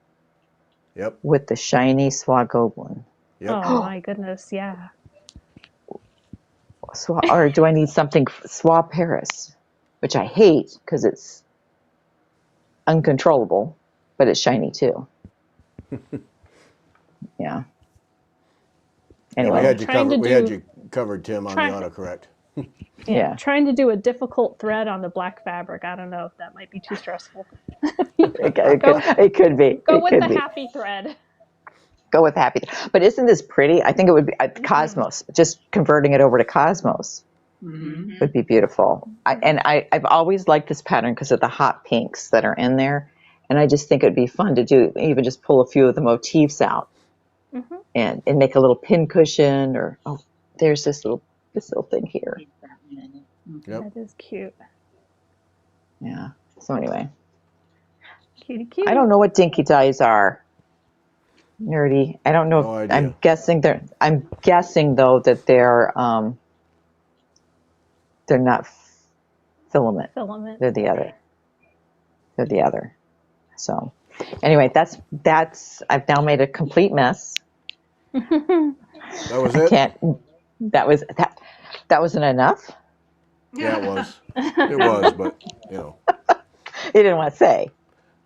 Yep. with the shiny Swagoblin? Yep. Oh my goodness, yeah. Or do I need something Soie Paris, which I hate because it's uncontrollable, but it's shiny too. Yeah. Anyway, we had you Trying to covered. We do- had you covered, Tim, on the autocorrect. yeah. Trying to do a difficult thread on the black fabric. I don't know if that might be too stressful. It could be. Go It with could the be. happy thread. Go with happy. But isn't this pretty? I think it would be Cosmos. Just converting it over to Cosmos Mm-hmm. would be beautiful. I've always liked this pattern because of the hot pinks that are in there. And I just think it'd be fun to do, even just pull a few of the motifs out and make a little pin cushion or, oh, there's this little thing here. Yep. That is cute. Yeah. So anyway, Cutie cute. I don't know what dinky dyes are. Nerdy. I don't know. No idea. I'm guessing though that they're not filament. Filament. They're the other. So anyway, that's I've now made a complete mess. That was I it. That wasn't enough. Yeah, it was. It was, but you know, You didn't want to say.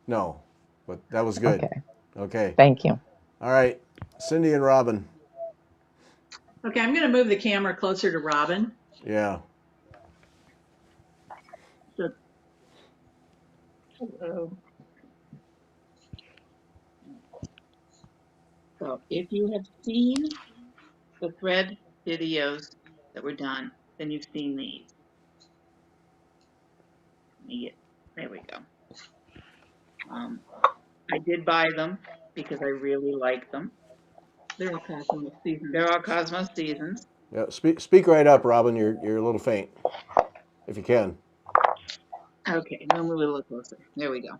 no, but that was good. Okay. Okay. Thank you. All right, Cindy and Robin. Okay, I'm going to move the camera closer to Robin. Yeah. Hello. So if you have seen the thread videos that were done, then you've seen these. There we go. I did buy them because I really like them. They're all Cosmos seasons. They're all Cosmos seasons. Yeah. Speak right up, Robin. You're a little faint, if you can. Okay, we'll move it a little closer. There we go.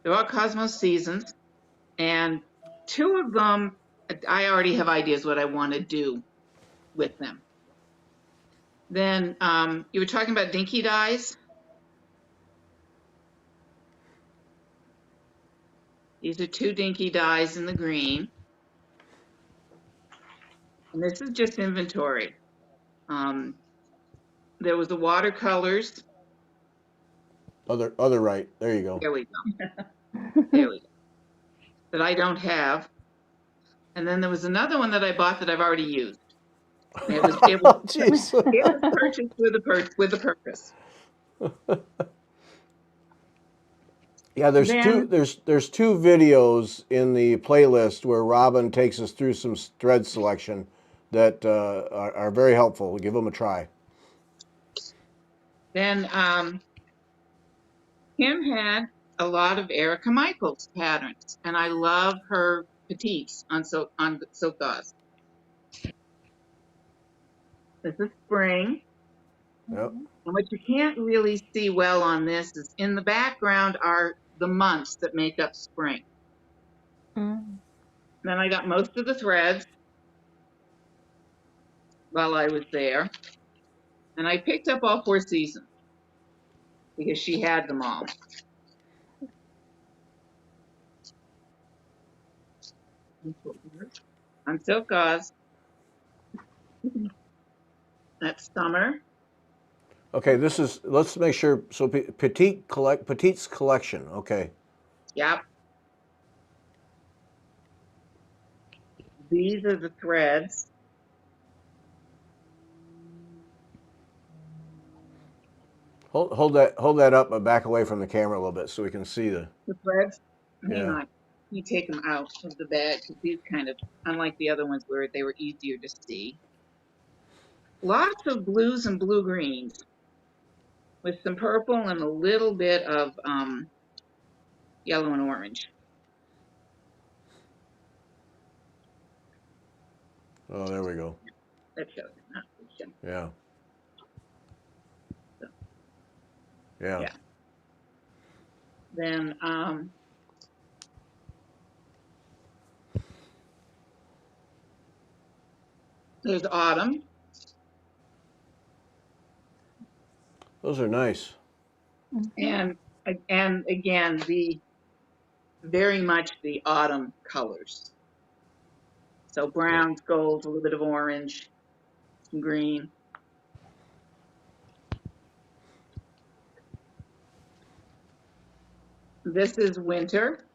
They're all Cosmos seasons, and two of them, I already have ideas what I want to do with them. Then you were talking about dinky dyes. These are two dinky dyes in the green. And this is just inventory. There was the watercolors. Other right. There you go. There we go. There we go. That I don't have. And then there was another one that I bought that I've already used. It was Jeez. purchased with a purpose. Yeah, there's two videos in the playlist where Robin takes us through some thread selection that are very helpful. We'll give them a try. Then Kim had a lot of Erica Michaels patterns, and I love her petites on silk gauze. This is spring. Yep. And what you can't really see well on this is in the background are the months that make up spring. Then I got most of the threads while I was there. And I picked up all 4 seasons because she had them all. On silk gauze. That's summer. Okay, let's make sure. So Petite's collection. Okay. Yep. These are the threads. Hold that up, but back away from the camera a little bit so we can see the threads. Yeah. Hang on. You take them out of the bag because these kind of, unlike the other ones where they were easier to see. Lots of blues and blue greens with some purple and a little bit of yellow and orange. Oh, there we go. That shows it. Not that shows. Yeah. So, Yeah. yeah. Then there's autumn. Those are nice. And again, the very much the autumn colors. So browns, golds, a little bit of orange, some green. This is winter.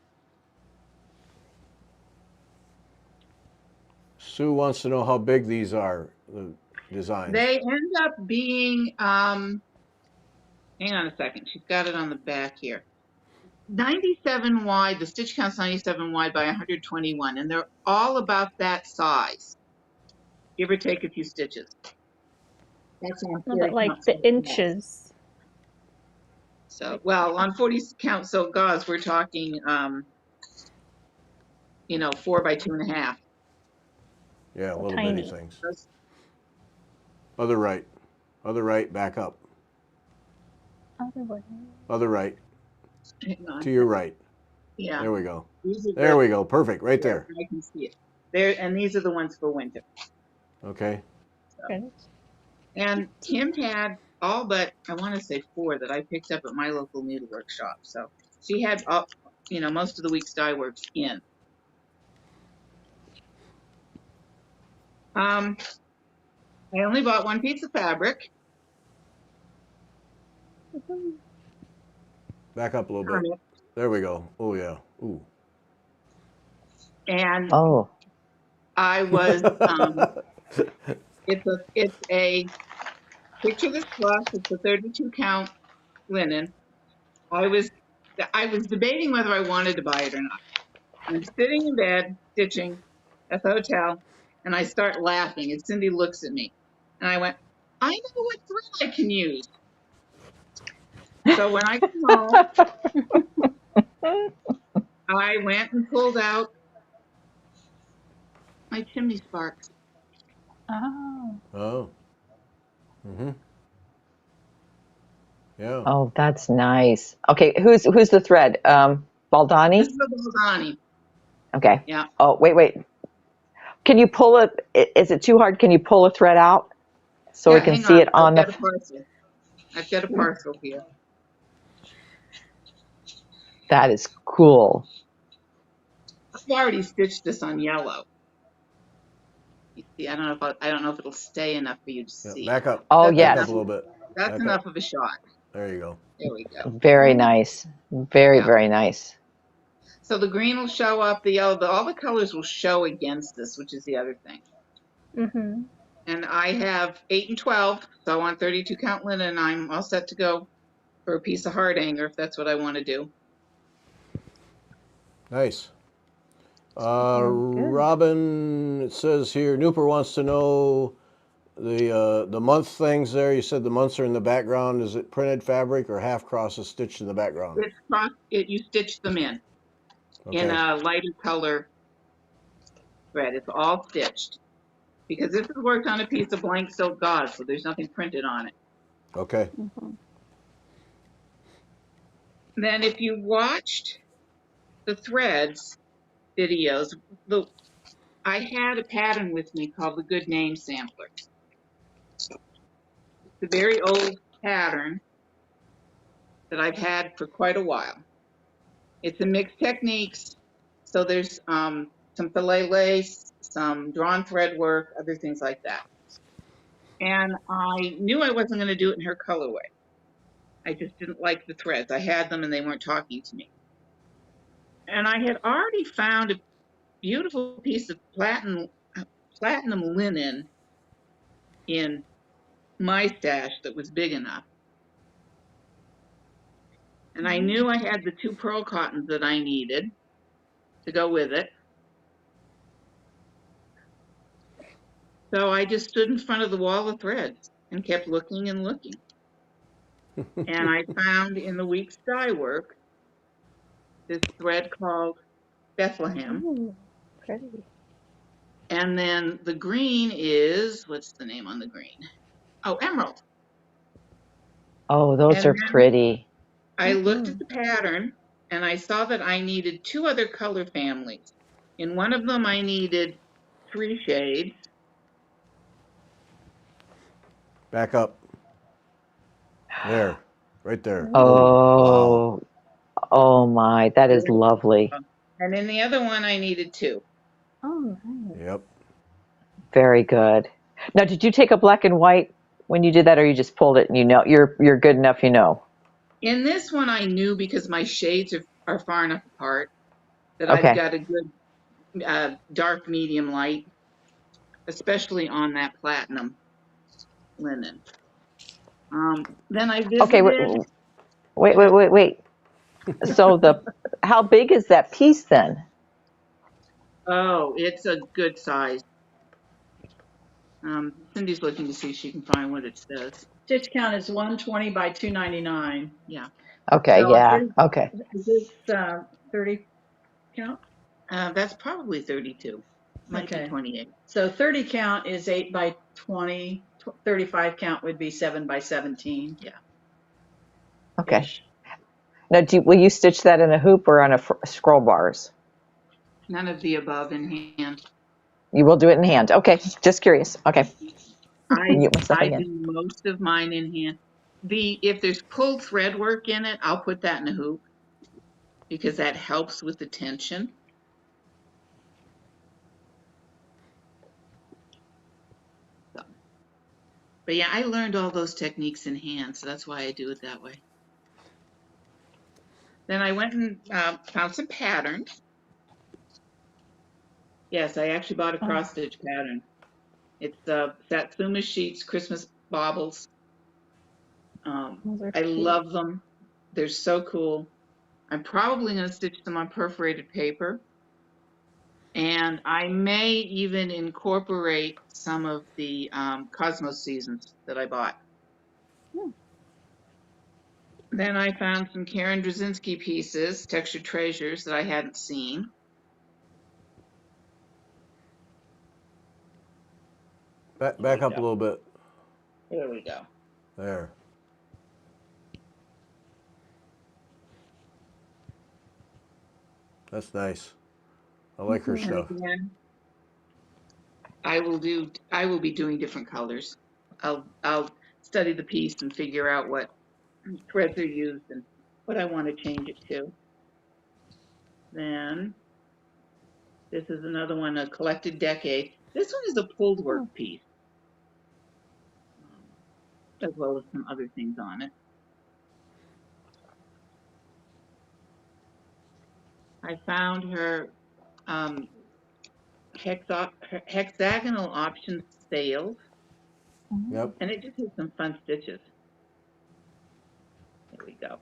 Sue wants to know how big these are, the designs. They end up being, hang on a second, she's got it on the back here. 97 wide, the stitch count's 97 wide by 121, and they're all about that size, give or take a few stitches. That's on No, 40 but like count. the inches. So, well, on 40 count, so gauze, we're talking, 4 by 2.5. Yeah, little Tiny. bitty things. Other right. Other right, back up. Other way. Other right. Hang on. To your right. Yeah. There we go. There we go. Perfect. Right there. I can see it. There, and these are the ones for winter. Okay. Good. And Kim had all but, I want to say 4 that I picked up at my local needlework shop. So she had, most of the week's dye works in. I only bought 1 piece of fabric. Back up a little bit. There we go. Oh, yeah. Ooh. And Oh, I was, it's a picture this cloth. It's a 32 count linen. I was debating whether I wanted to buy it or not. I'm sitting in bed stitching at the hotel, and I start laughing, and Cindy looks at me, and I went, I know what thread I can use. So when I came home, I went and pulled out my chimney sparks. Oh. Oh. Mm-hmm. Yeah. oh, that's nice. Okay, who's the thread? Baldani? This is the Baldani. Okay. Yeah. Oh, wait. Can you pull it? Is it too hard? Can you pull a thread out so we can hang see it on I've the? got a parcel. I've got a parcel here. That is cool. I've already stitched this on yellow. You see, I don't know if it'll stay enough for you to see. Back up. Oh, That's yes. Back up a little bit. That's Back enough up. of a shot. There you go. There we go. Very nice. Very, Yeah. very nice. So the green will show up, the yellow, all the colors will show against this, which is the other thing. Mm-hmm. And I have 8 and 12, so on 32 count linen, I'm all set to go for a piece of hard hanger if that's what I want to do. Nice. Robin, it says here, Nooper wants to know the month things there. You said the months are in the background. Is it printed fabric or half crosses stitched in the background? You stitch them in a lighter color thread. It's all stitched because this is worked on a piece of blank silk gauze, so there's nothing printed on it. Okay. Mm-hmm. Then if you watched the threads videos, I had a pattern with me called the Good Name Sampler. It's a very old pattern that I've had for quite a while. It's a mixed techniques, so there's some filet lace, some drawn thread work, other things like that. And I knew I wasn't going to do it in her colorway. I just didn't like the threads. I had them and they weren't talking to me. And I had already found a beautiful piece of platinum linen in my stash that was big enough. And I knew I had the 2 pearl cottons that I needed to go with it. So I just stood in front of the wall of threads and kept looking and looking. And I found in the week's dye work this thread called Bethlehem. Ooh, pretty. And then the green is, what's the name on the green? Oh, emerald. Oh, those And are then pretty. I looked at the pattern and I saw that I needed 2 other color families. In one of them, I needed 3 shades. Back up. There. Right there. Wow. Oh, oh my, that is lovely. And in the other one, I needed 2. Oh, nice. Yep. Very good. Now, did you take a black and white when you did that, or you just pulled it and you know you're good enough, you know? In this one, I knew because my shades are far enough apart that I've Okay. got a good dark, medium, light, especially on that platinum linen. Then I Okay, visited. wait. So how big is that piece then? Oh, it's a good size. Cindy's looking to see if she can find what it says. Stitch count is 120 by 299. Yeah. Okay, So yeah, okay. is this 30 count? That's probably 32. Might be Okay. 28. So 30 count is 8 by 20. 35 count would be 7 by 17. Yeah. Okay. Now, will you stitch that in a hoop or on a scroll bars? None of the above in hand. You will do it in hand. Okay, just curious. Okay. Mute myself I again. do most of mine in hand. If there's pulled thread work in it, I'll put that in a hoop because that helps with the tension. So. But yeah, I learned all those techniques in hand, so that's why I do it that way. Then I went and found some patterns. Yes, I actually bought a cross stitch pattern. It's Satsuma sheets, Christmas baubles. I love them. They're so cool. I'm probably going to stitch them on perforated paper. And I may even incorporate some of the Cosmos seasons that I bought. Then I found some Karen Drzezinski pieces, Textured Treasures, that I hadn't seen. Back up a little bit. There we go. There. That's nice. I like her stuff. Again, I will be doing different colors. I'll study the piece and figure out what threads are used and what I want to change it to. Then this is another one, a collected decade. This one is a pulled work piece, as well as some other things on it. I found her hexagonal option sails. Yep. And it just has some fun stitches. There we go.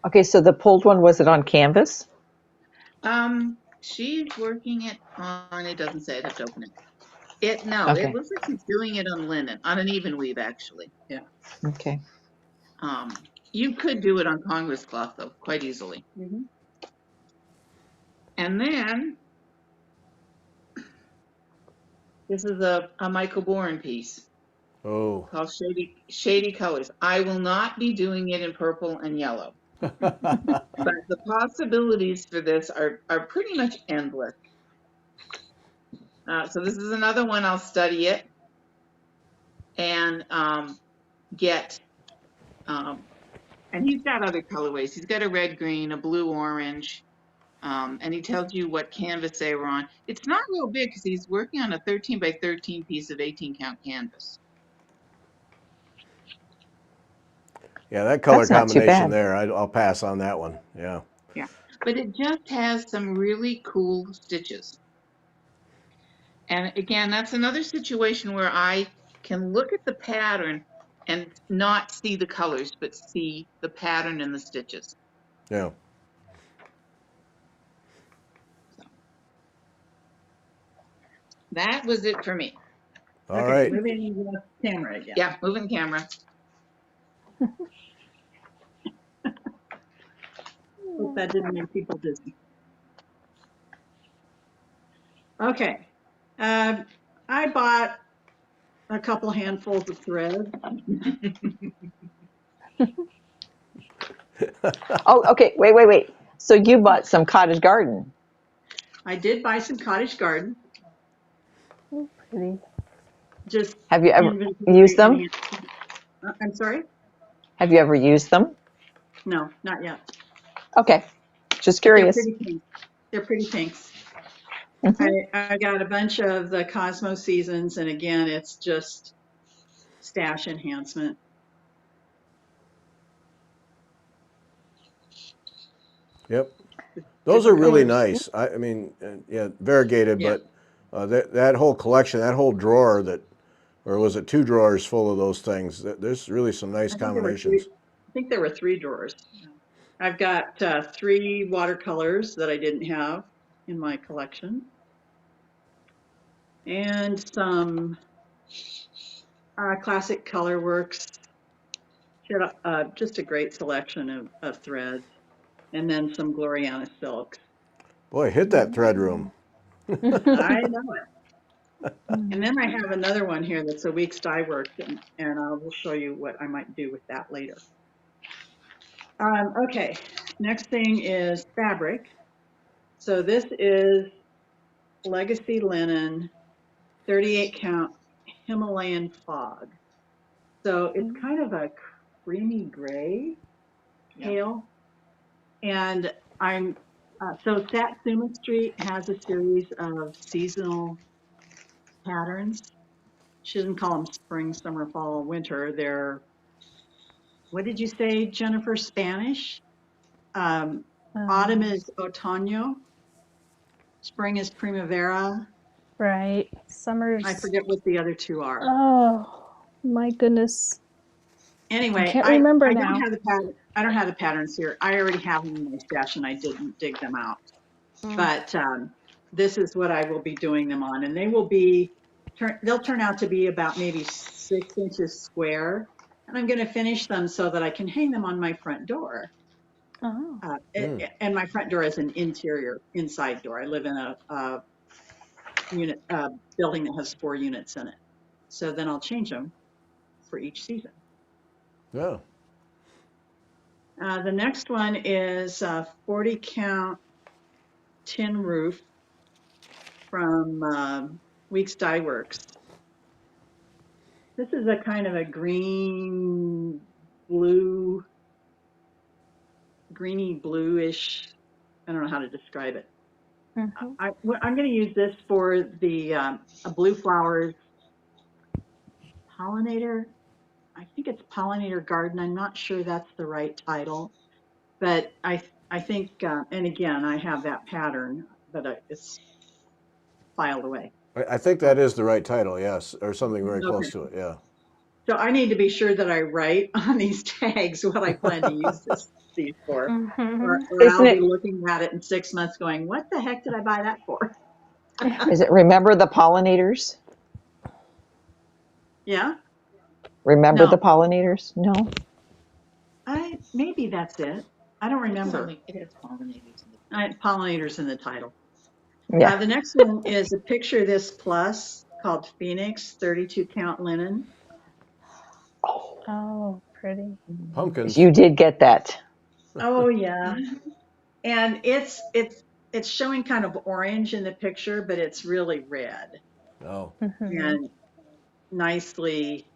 Okay, so the pulled one, was it on canvas? She's working it on, it doesn't say, I'd have to open it. It Okay. looks like she's doing it on linen, on an even weave actually. Yeah. Okay. You could do it on Congress cloth though, quite easily. Mm-hmm. And then this is a Michael Bourne piece. Oh. Called Shady Colors. I will not be doing it in purple and yellow. But the possibilities for this are pretty much endless. So this is another one. I'll study it and get. And he's got other colorways. He's got a red, green, a blue, orange, and he tells you what canvas they were on. It's not real big because he's working on a 13 by 13 piece of 18 count canvas. Yeah, that color That's not too combination bad. there, I'll pass on that one. Yeah. Yeah, but it just has some really cool stitches. And again, that's another situation where I can look at the pattern and not see the colors, but see the pattern and the stitches. Yeah. So that was it for me. All Okay, right. moving the camera again. Yeah, moving camera. Hope that didn't make people dizzy. Okay, I bought a couple handfuls of thread. Oh, okay. Wait. So you bought some cottage garden. I did buy some cottage garden. Oh, pretty. Just Have you ever used inventory them? and I'm sorry? Have you ever used them? No, not yet. Okay. Just But they're curious. pretty pink. They're pretty pinks. Mm-hmm. I got a bunch of the Cosmo Seasons, and again, it's just stash enhancement. Yep. Those are Different really colors. nice. I mean, yeah, variegated, Yeah. but that whole collection, that whole drawer or was it 2 drawers full of those things? There's really some nice I think there were three. combinations. I think there were 3 drawers. I've got 3 watercolors that I didn't have in my collection, and some classic color works. Just a great selection of threads, and then some Gloriana silks. Boy, hit that thread room. I know it. And then I have another one here that's a week's dye work, and I will show you what I might do with that later. Okay, next thing is fabric. So this is Legacy Linen 38 count Himalayan fog. So it's kind of a creamy gray pale. And so Satsuma Street has a series of seasonal patterns. She doesn't call them spring, summer, fall, winter. They're, what did you say, Jennifer? Spanish? Autumn is otoño. Spring is primavera. Right. Summer's. I forget what the other 2 are. Oh my goodness. Anyway, I can't remember I now. don't have the pattern. I don't have the patterns here. I already have them in my stash, and I didn't dig them out. But this is what I will be doing them on, and they will be. They'll turn out to be about maybe 6 inches square, and I'm going to finish them so that I can hang them on my front door. Oh. And my front door is an interior inside door. I live in a building that has 4 units in it. So then I'll change them for each season. Yeah. The next one is 40 count tin roof from Weeks Dye Works. This is a kind of a green, blue, greeny bluish. I don't know how to describe it. Mm-hmm. I'm going to use this for the Blue Flowers pollinator. I think it's pollinator garden. I'm not sure that's the right title, but I think, and again, I have that pattern, but it's filed away. I think that is the right title, yes, or something very close Okay. to it, yeah. So I need to be sure that I write on these tags what I plan to use these for, or I'll be looking at it in 6 months going, what the heck did I buy that for? Is it Remember the Pollinators? Yeah. Remember the Pollinators? No. Maybe that's it. I don't remember. It has pollinators in it. Pollinators in the title. Yeah. The next one is a Picture This Plus called Phoenix 32 count linen. Oh, pretty. Pumpkins. You did get that. Oh yeah. And it's showing kind of orange in the picture, but it's really red. Oh. And nicely.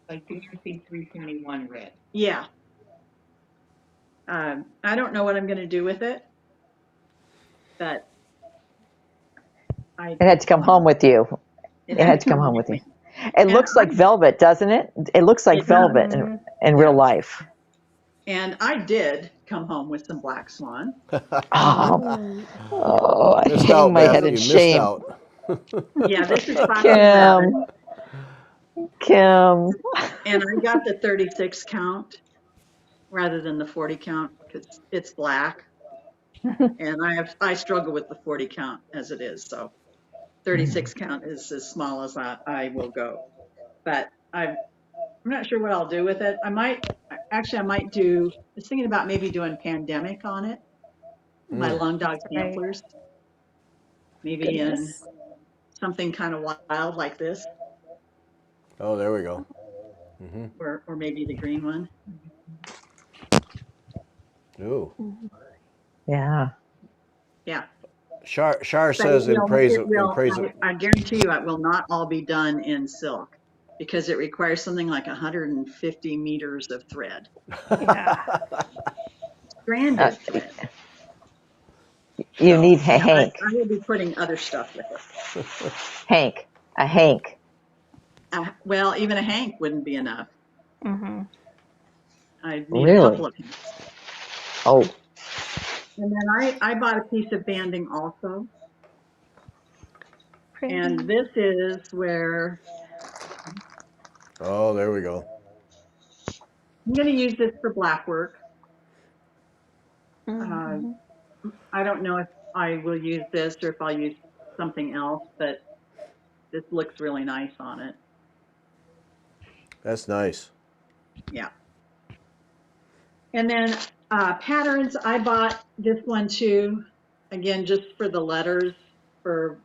like PRC 321 red. Yeah. I don't know what I'm going to do with it, but it had to come home with you. It had to come home with you. It looks like velvet, doesn't it? It looks like velvet in real life. And I did come home with some black swan. I missed hang out, my Beth. head in You shame. Missed out. Yeah, this is Kim. Kim. And I got the 36 count rather than the 40 count because it's black. And I struggle with the 40 count as it is. So 36 count is as small as I will go. But I'm not sure what I'll do with it. I might do, I was thinking about maybe doing Pandemic on it. My Lung Dog samplers. Maybe something kind of wild like this, Oh, there we go. or maybe the green one. Ooh. Yeah. Yeah. Shar But says in praise of, I guarantee you it will not all be done in silk because it requires something like 150 meters of thread. Yeah. Stranded thread. You So, need yeah, Hank. I will be putting other stuff with it. A Hank. Well, even a hank wouldn't be enough. Mm-hmm. I'd need a Really? couple of hanks. Oh, And then I bought a piece of banding also. Pretty. And this is where oh, there we go. I'm going to use this for black work. Mm-hmm. I don't know if I will use this or if I'll use something else, but this looks really nice on it. That's nice. Yeah. And then patterns, I bought this one too, again, just for the letters, for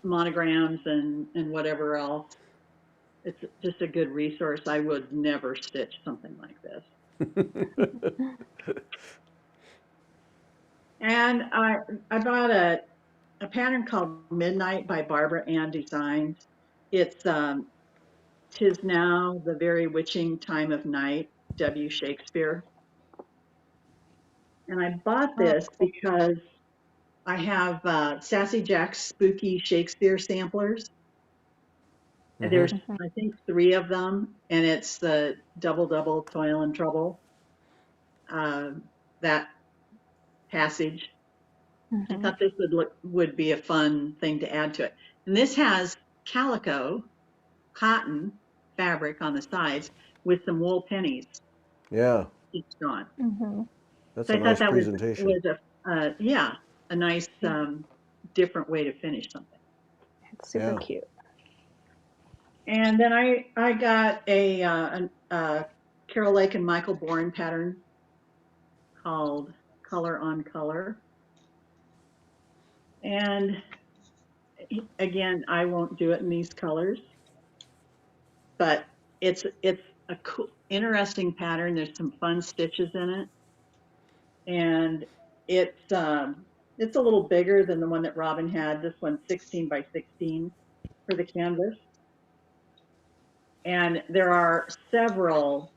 monograms and whatever else. It's just a good resource. I would never stitch something like this. And I bought a pattern called Midnight by Barbara Ann Designs. It's 'Tis Now the Very Witching Time of Night, W. Shakespeare. And I bought this because I have Sassy Jacks Spooky Shakespeare samplers. There's, I think, 3 of them, and it's the Double Double Toil and Trouble, that passage. I thought this would be a fun thing to add to it. And this has calico, cotton fabric on the sides with some wool pennies Yeah, stitched on. Mm-hmm. that's So a I nice thought that presentation. was a nice different way to finish something. It's super Yeah. cute. And then I got a Carol Lake and Michael Bourne pattern called Color on Color. And again, I won't do it in these colors, but it's a cool, interesting pattern. There's some fun stitches in it, and it's a little bigger than the one that Robin had. This one's 16 by 16 for the canvas, and there are several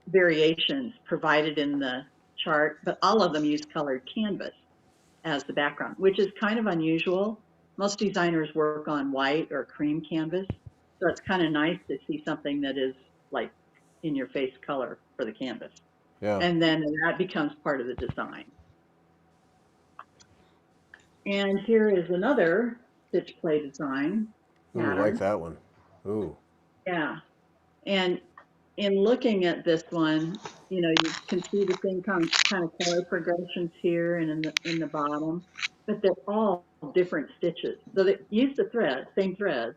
variations provided in the chart, but all of them use colored canvas as the background, which is kind of unusual. Most designers work on white or cream canvas, so it's kind of nice to see something that is like in your face color for the canvas. Yeah. And then that becomes part of the design. And here is another stitch play design Ooh, like pattern. that one. Ooh. Yeah. And in looking at this one, you know, you can see the same kind of color progressions here and in the bottom, but they're all different stitches. So they use the thread, same threads,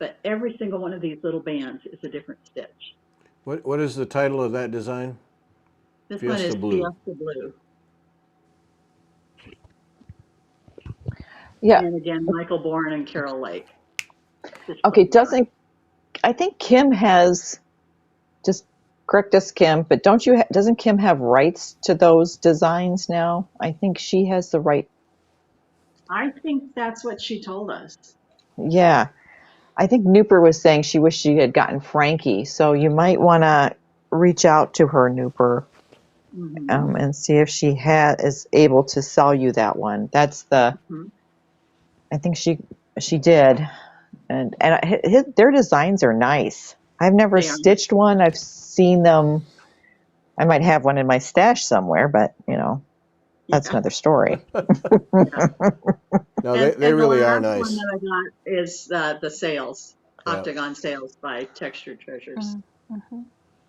but every single one of these little bands is a different stitch. What is the title of that design? This one Fiesta is Blue. Fiesta Blue. yeah. And again, Michael Bourne and Carol Lake. Okay, I think Kim has, just correct us, Kim, but doesn't Kim have rights to those designs now? I think she has the right. I think that's what she told us. Yeah. I think Nooper was saying she wished she had gotten Frankie, so you might want to reach out to her, Nooper, and see if she is able to sell you that one. That's the. I think she did, and their designs are nice. I've never stitched one. I've seen them. I might have one in my stash somewhere, but you know, that's another story. No, they really are nice. The last one that I got is the Sails, Octagon Sails by Textured Treasures. Mm-hmm.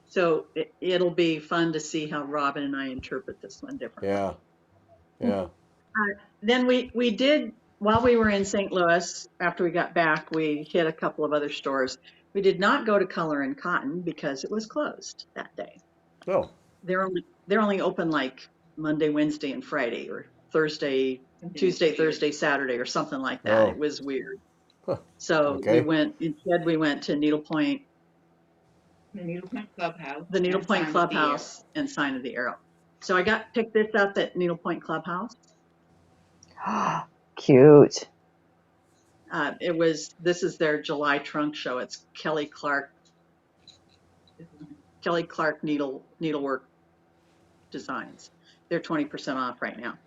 So it'll be fun to see how Robin and I interpret this one differently. Yeah. Then we did, while we were in St. Louis, after we got back, we hit a couple of other stores. We did not go to Color and Cotton because it was closed that day. Oh. They're only open like Monday, Wednesday, and Friday, or Thursday, Tuesday, Thursday, Saturday, or something like that. Oh. It was weird. Huh. So Okay. we went to Needlepoint. The Needlepoint Clubhouse. The Needlepoint Clubhouse and Sign of the Arrow. So I picked this up at Needlepoint Clubhouse. Cute. This is their July trunk show. It's Kelly Clark Needlework Designs. They're 20% off right now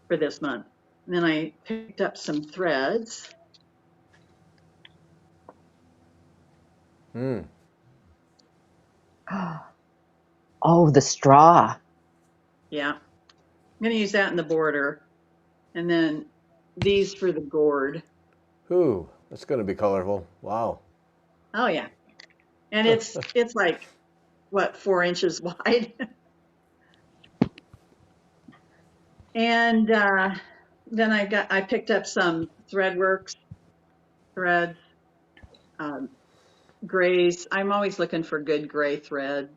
for this month. And then I picked up some threads. Oh, the straw. Yeah. I'm going to use that in the border. And then these for the gourd. Ooh, that's going to be colorful. Wow. Oh, yeah. And it's like, what, 4 inches wide? And then I picked up some Threadworks threads, grays. I'm always looking for good gray thread.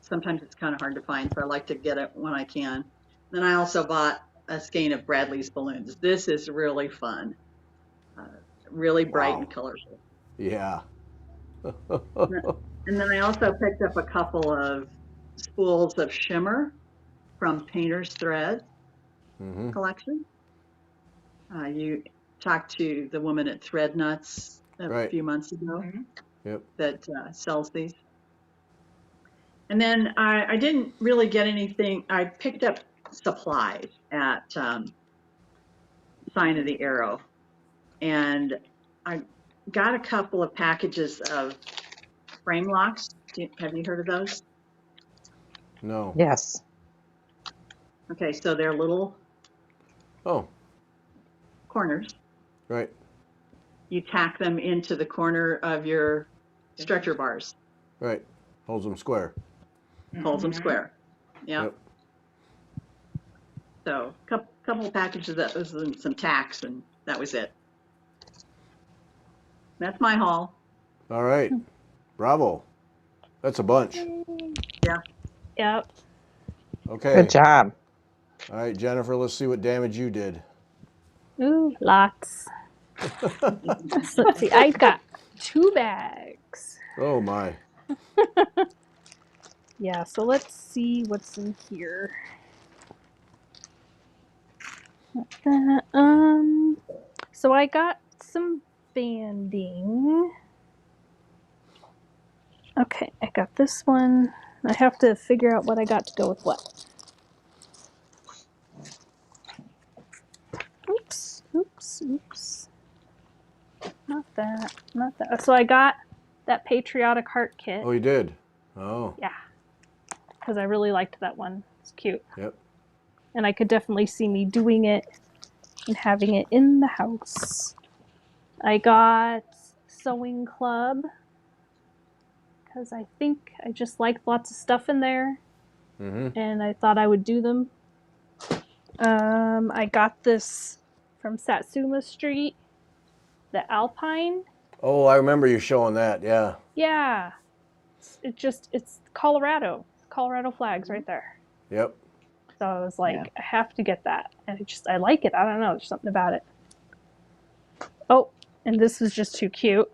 Sometimes it's kind of hard to find, so I like to get it when I can. Then I also bought a skein of Bradley's balloons. This is really fun, really bright and colorful. Yeah. And then I also picked up a couple of spools of shimmer from Painter's Thread collection. You talked to the woman at Thread Nuts a few months ago that sells these. And then I didn't really get anything. I picked up supplies at Sign of the Arrow. And I got a couple of packages of frame locks. Have you heard of those? No. Yes. Okay, so they're little corners. Right. You tack them into the corner of your stretcher bars. Right. Holds them square. Holds them square. Yep. So a couple of packages of those and some tacks, and that was it. That's my haul. All right. Bravo. That's a bunch. Yeah. Yep. Okay. Good job. All right, Jennifer, let's see what damage you did. Ooh, lots. So let's see. I've got 2 bags. Oh, my. Yeah, so let's see what's in here. So I got some banding. Okay, I got this one. I have to figure out what I got to go with what. Oops. Not that. So I got that Patriotic Heart kit. Oh, you did? Oh. Yeah, because I really liked that one. It's cute. Yep. And I could definitely see me doing it and having it in the house. I got Sewing Club because I think I just liked lots of stuff in there, and I thought I would do them. I got this from Satsuma Street, the Alpine. Oh, I remember you showing that. Yeah. Yeah. It's Colorado flags right there. Yep. So I was like, I have to get that. And I like it. I don't know. There's something about it. Oh, and this was just too cute.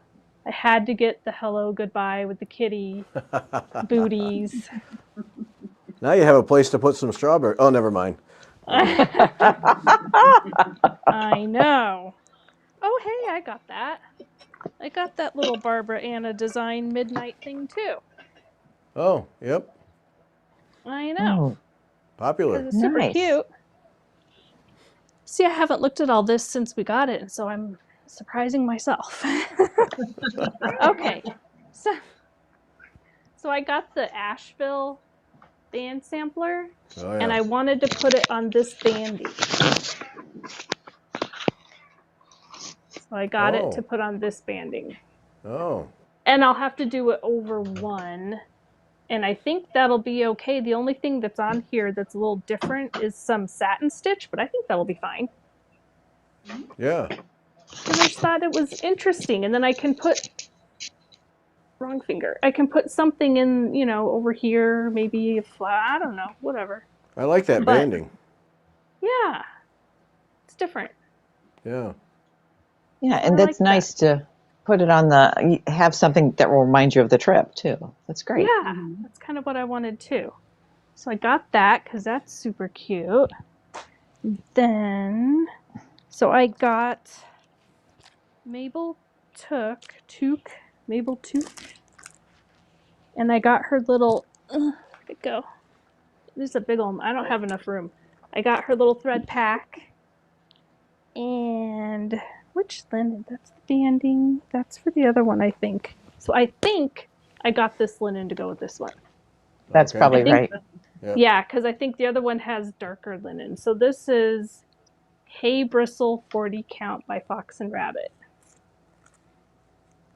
I had to get the hello, goodbye with the kitty booties. Now you have a place to put some strawberry. Oh, never mind. I know. Oh, hey, I got that. I got that little Barbara Anna design midnight thing too. Oh, yep. I know. Popular. It's super cute. See, I haven't looked at all this since we got it, and so I'm surprising myself. Okay. So I got the Asheville band sampler, and I wanted to put it on this bandy. So I got it to put on this banding. Oh. And I'll have to do it over one. And I think that'll be okay. The only thing that's on here that's a little different is some satin stitch, but I think that'll be fine. Yeah. And I just thought it was interesting. And then I can put, wrong finger, I can put something in, over here, maybe a flat, I don't know, whatever. I like that banding. Yeah. different. Yeah. Yeah, So and I that's like nice to put it on have something that will remind you of the trip too. That's great. Yeah, that's kind of what I wanted too. So I got that because that's super cute. Then, so I got Mabel took, and I got her little, where'd it go? This is a big old, I don't have enough room. I got her little thread pack, and which linen? That's the banding. That's for the other one, I think. So I think I got this linen to go with this one. That's Okay. probably right. Yep. Yeah, because I think the other one has darker linen. So this is Hay Bristle 40 Count by Fox and Rabbit.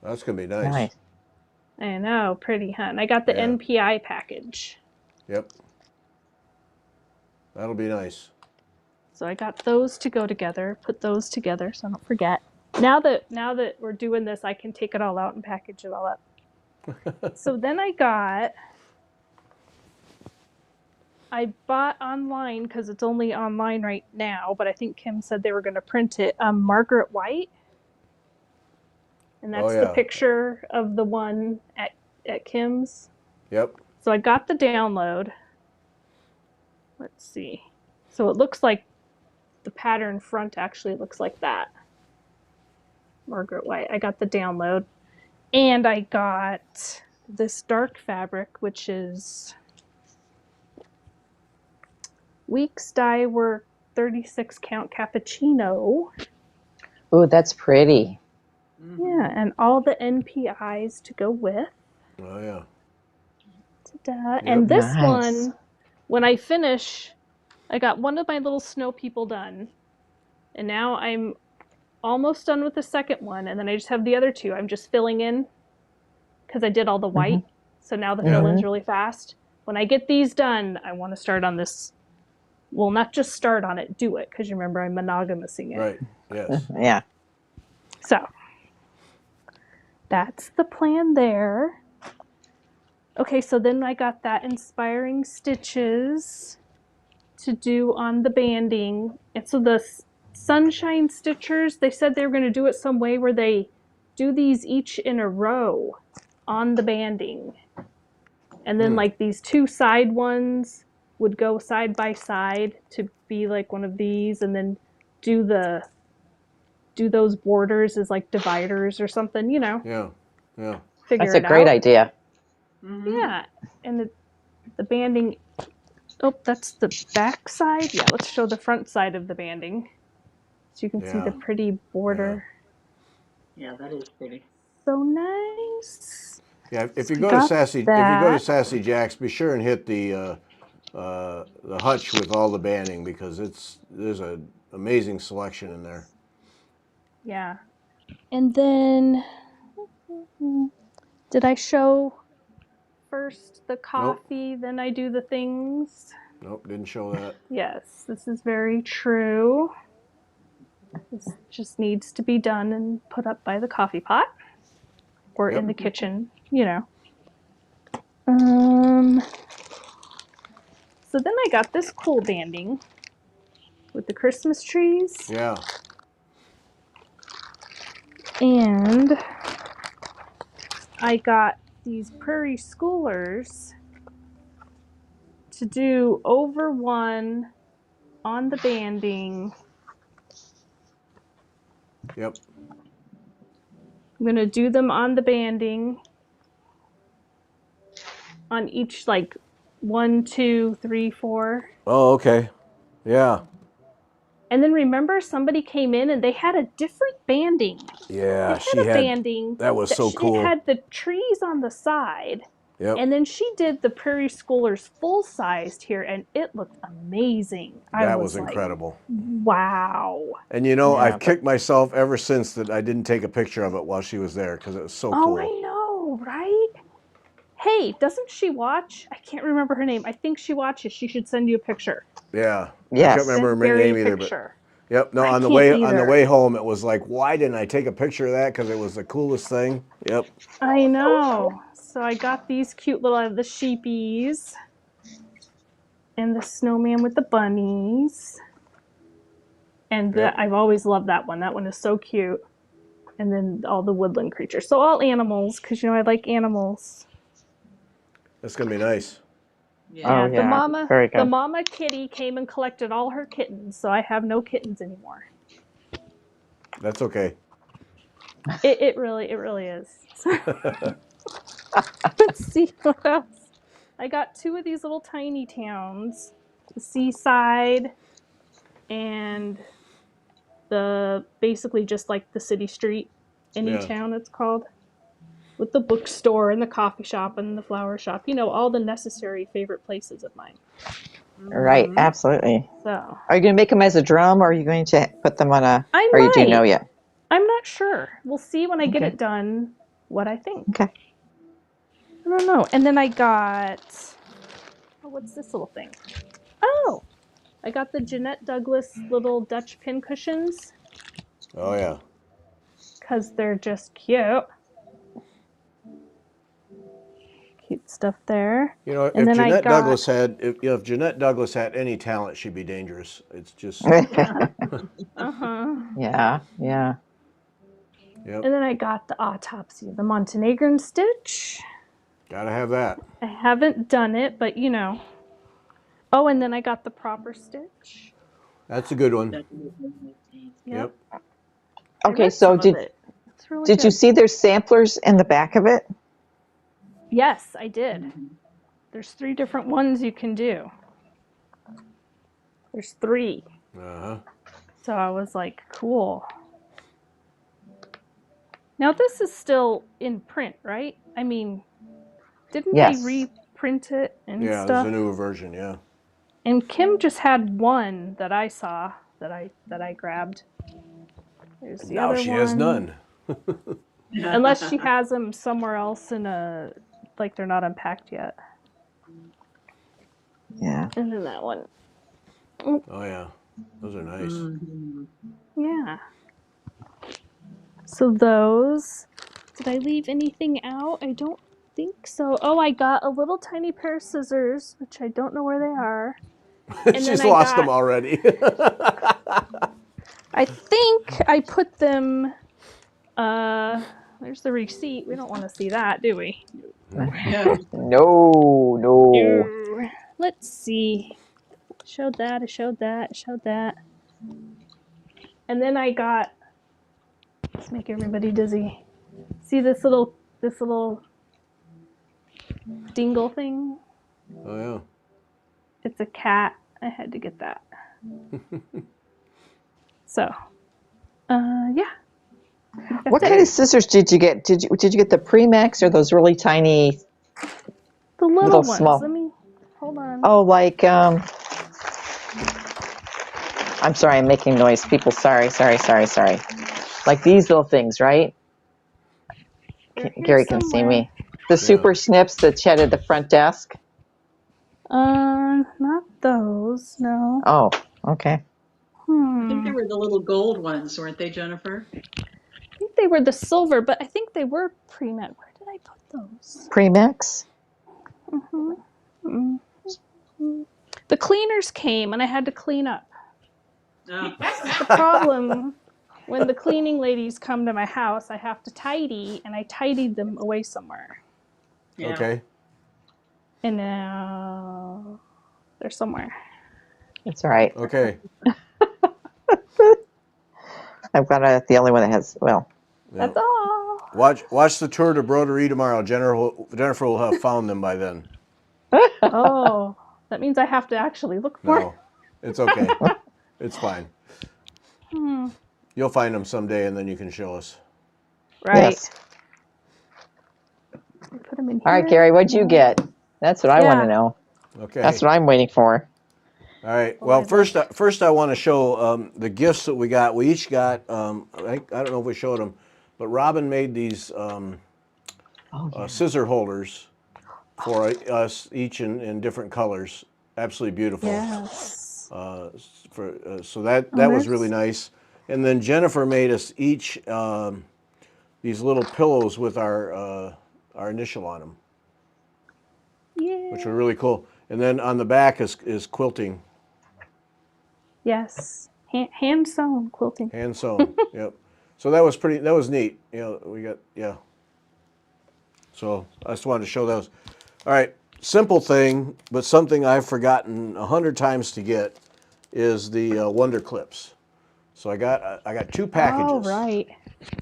That's gonna be nice. Nice. I know, pretty, huh? And I got the Yeah. NPI package. Yep. That'll be nice. So I got those to go together, put those together so I don't forget. Now that we're doing this, I can take it all out and package it all up. So then I bought online, because it's only online right now, but I think Kim said they were going to print it, Margaret White. And that's the picture of the one at Kim's. Yep. So I got the download. Let's see. So it looks like the pattern front actually looks like that. Margaret White. I got the download. And I got this dark fabric, which is Weeks Dye Work 36 Count Cappuccino. Oh, that's pretty. Yeah, and all the NPIs to go with. Oh yeah. Ta-da. Yep. And this Nice. one, when I finish, I got one of my little snow people done. And now I'm almost done with the second one. And then I just have the other two. I'm just filling in because I did all the white. Mm-hmm. So now the fill-in's really fast. When I get these done, I want to start on this. Well, not just start on it, do it. Because you remember I'm monogamousing it. Right. Yes. Yeah. So that's the plan there. Okay, so then I got that inspiring stitches to do on the banding. And so the Sunshine Stitchers, they said they were going to do it some way where they do these each in a row on the banding. And then like these two side ones would go side by side to be like one of these, and then do those borders as like dividers or something, you know. Yeah. Yeah. Figure That's a it great out. idea. Yeah, and the banding. Oh, that's the back side. Yeah, let's show the front side of the banding, so you can see the pretty border. Yeah, that is pretty. So nice. Yeah. If you So go got to Sassy, that. if you go to Sassy Jacks, be sure and hit the hutch with all the banding, because there's an amazing selection in there. Yeah, and then did I show first the coffee, then I do the things? Nope, didn't show that. Yes, this is very true. This just needs to be done and put up by the coffee pot or in the kitchen, you know. So then I got this cool banding with the Christmas trees. Yeah. And I got these Prairie Schoolers to do over one on the banding. Yep. I'm going to do them on the banding on each, like 1, 2, 3, 4. Oh, okay. Yeah. And then remember, somebody came in and they had a different banding. Yeah, They had a banding that was so cool. It had the trees on the side. Yep. And then she did the Prairie Schoolers full-sized here, and it looked amazing. That was incredible. Wow. And you know, I've kicked myself ever since that I didn't take a picture of it while she was there, because it was so cool. Oh, I know, right? Hey, doesn't she watch? I can't remember her name. I think she watches. She should send you a picture. Yeah. Yes. I can't remember her name either, but yep. No, on the way home, it was like, why didn't I take a picture of that? Because it was the coolest thing. Yep. I know. So I got these cute little, the sheepies and the snowman with the bunnies. And Yep. I've always loved that one. That one is so cute. And then all the woodland creatures. So all animals, because I like animals. That's gonna be nice. Oh, Yeah. yeah. Very The good. mama kitty came and collected all her kittens, so I have no kittens anymore. That's okay. It really is. Let's see what else. I got 2 of these little tiny towns, the seaside and the basically just like the city street, any Yeah. town it's called, with the bookstore and the coffee shop and the flower shop. All the necessary favorite places of mine. Right. Mhm. Absolutely. So Are you going to make them as a drum, or are you going to put them on a? I Or you do know might. yet? I'm not sure. We'll see when I get Okay. it done what I think. Okay. I don't know. And then I got, what's this little thing? Oh, I got the Jeanette Douglas little Dutch pin cushions Oh yeah. because they're just cute. Cute stuff there. If And then Jeanette Douglas had, if Jeanette Douglas had any talent, she'd be dangerous. It's just. Uh-huh. Yeah. Yeah. Yep. And then I got the autopsy of the Montenegrin stitch. Gotta have that. I haven't done it, but Oh, and then I got the proper stitch. That's a good one. That's really neat. Yep. I Okay. read So some of it. It's really did you good. see there's samplers in the back of it? Yes, I did. Mhm. There's 3 different ones you can do. There's 3. Uh-huh. So I was like, cool. Now this is still in print, right? I mean, didn't Yes. they reprint it and Yeah, stuff? there's a newer version, yeah. And Kim just had one that I saw that I grabbed. There's the Now other she one. has none. Unless she has them somewhere else like they're not unpacked yet. Yeah. And then that one. Oh yeah. Those are nice. Mhm. Yeah. So those. Did I leave anything out? I don't think so. Oh, I got a little tiny pair of scissors, which I don't know where they are. She's then I lost them got- already. I think I put them. There's the receipt. We don't want to see that, do we? Yeah. No. No. Let's see. Showed that. I showed that. I showed that. And then I got. Let's make everybody dizzy. See this little dingle thing? Oh yeah. It's a cat. I had to get that. So, yeah. What kind of scissors did you get? Did you get the Premax or those really tiny? The little Little ones. small. Let me hold on. Oh, like I'm sorry, I'm making noise. People, sorry. Like these little things, right? They're here Gary can see somewhere. me. The super snips that she had at the front desk. Not those. No. Oh, okay. I think they were the little gold ones, weren't they, Jennifer? I think they were the silver, but I think they were pre-met. Where did I put those? Premax. The cleaners came and I had to clean up. Oh. The problem when the cleaning ladies come to my house, I have to tidy, and I tidied them away somewhere. Yeah. Okay. And now they're somewhere. That's all right. Okay. I've got the only one that has. Well, Yeah. That's all. Watch the tour to Broderie tomorrow. Jennifer will have found them by then. Oh, that means I have to actually look for No, it's okay. It's fine. You'll find them someday, and then you can show us. Right. yes. Put them in here. All right, Gary, what'd you get? That's what I want to know. Okay. That's what I'm waiting for. All right. Well, first I want to show the gifts that we got. We each got. I don't know if we showed them, but Robin made these scissor holders for us each in different colors. Absolutely beautiful. Yes. So that was really nice. And then Jennifer made us each these little pillows with our initial on them, Yeah. which were really cool. And then on the back is quilting. Yes. Hand sewn quilting. Hand sewn. Yep. So that was neat. You know, we got, yeah. So I just wanted to show those. All right, simple thing, but something I've forgotten 100 times to get is the Wonder Clips. So I got 2 packages Oh, right.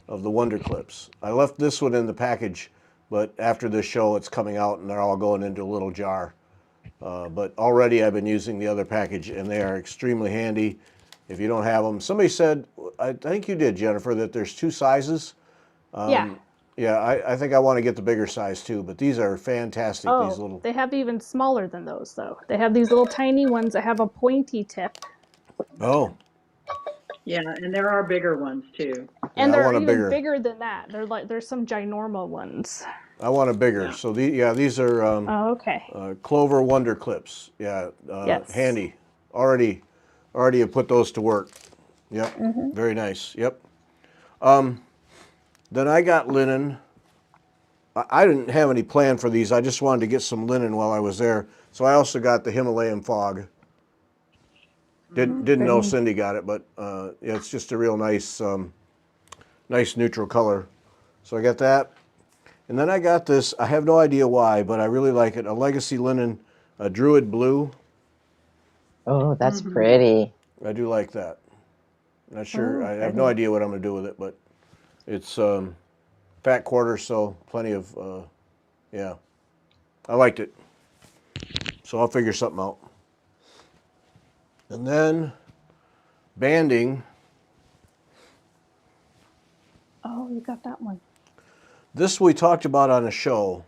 of the Wonder Clips. I left this one in the package, but after this show, it's coming out and they're all going into a little jar. But already I've been using the other package, and they are extremely handy. If you don't have them, somebody said, I think you did, Jennifer, that there's 2 sizes. Yeah. Yeah, I think I want to get the bigger size too, but these are fantastic. Oh, These little. they have even smaller than those, though. They have these little tiny ones that have a pointy tip. Oh. Yeah, and there are bigger ones too. And Yeah, I they're want a even bigger than that. There's some ginormo ones. I want a bigger. Yeah. So these are Oh, okay. Clover Wonder Clips. Yeah, Yes. handy. Already have put those to work. Yep, very nice. Yep. Then I got linen. I didn't have any plan for these. I just wanted to get some linen while I was there. So I also got the Himalayan Fog. Didn't know Cindy got it, but yeah, it's just a real nice, nice neutral color. So I got that. And then I got this, I have no idea why, but I really like it, a Legacy Linen, a Druid Blue. Oh, that's pretty. I do like that. Not sure, Oh, I have no idea what I'm going to do with it, but it's fat quarter, so plenty of, yeah. I liked it. So I'll figure something out. And then banding. Oh, you got that one. This we talked about on a show.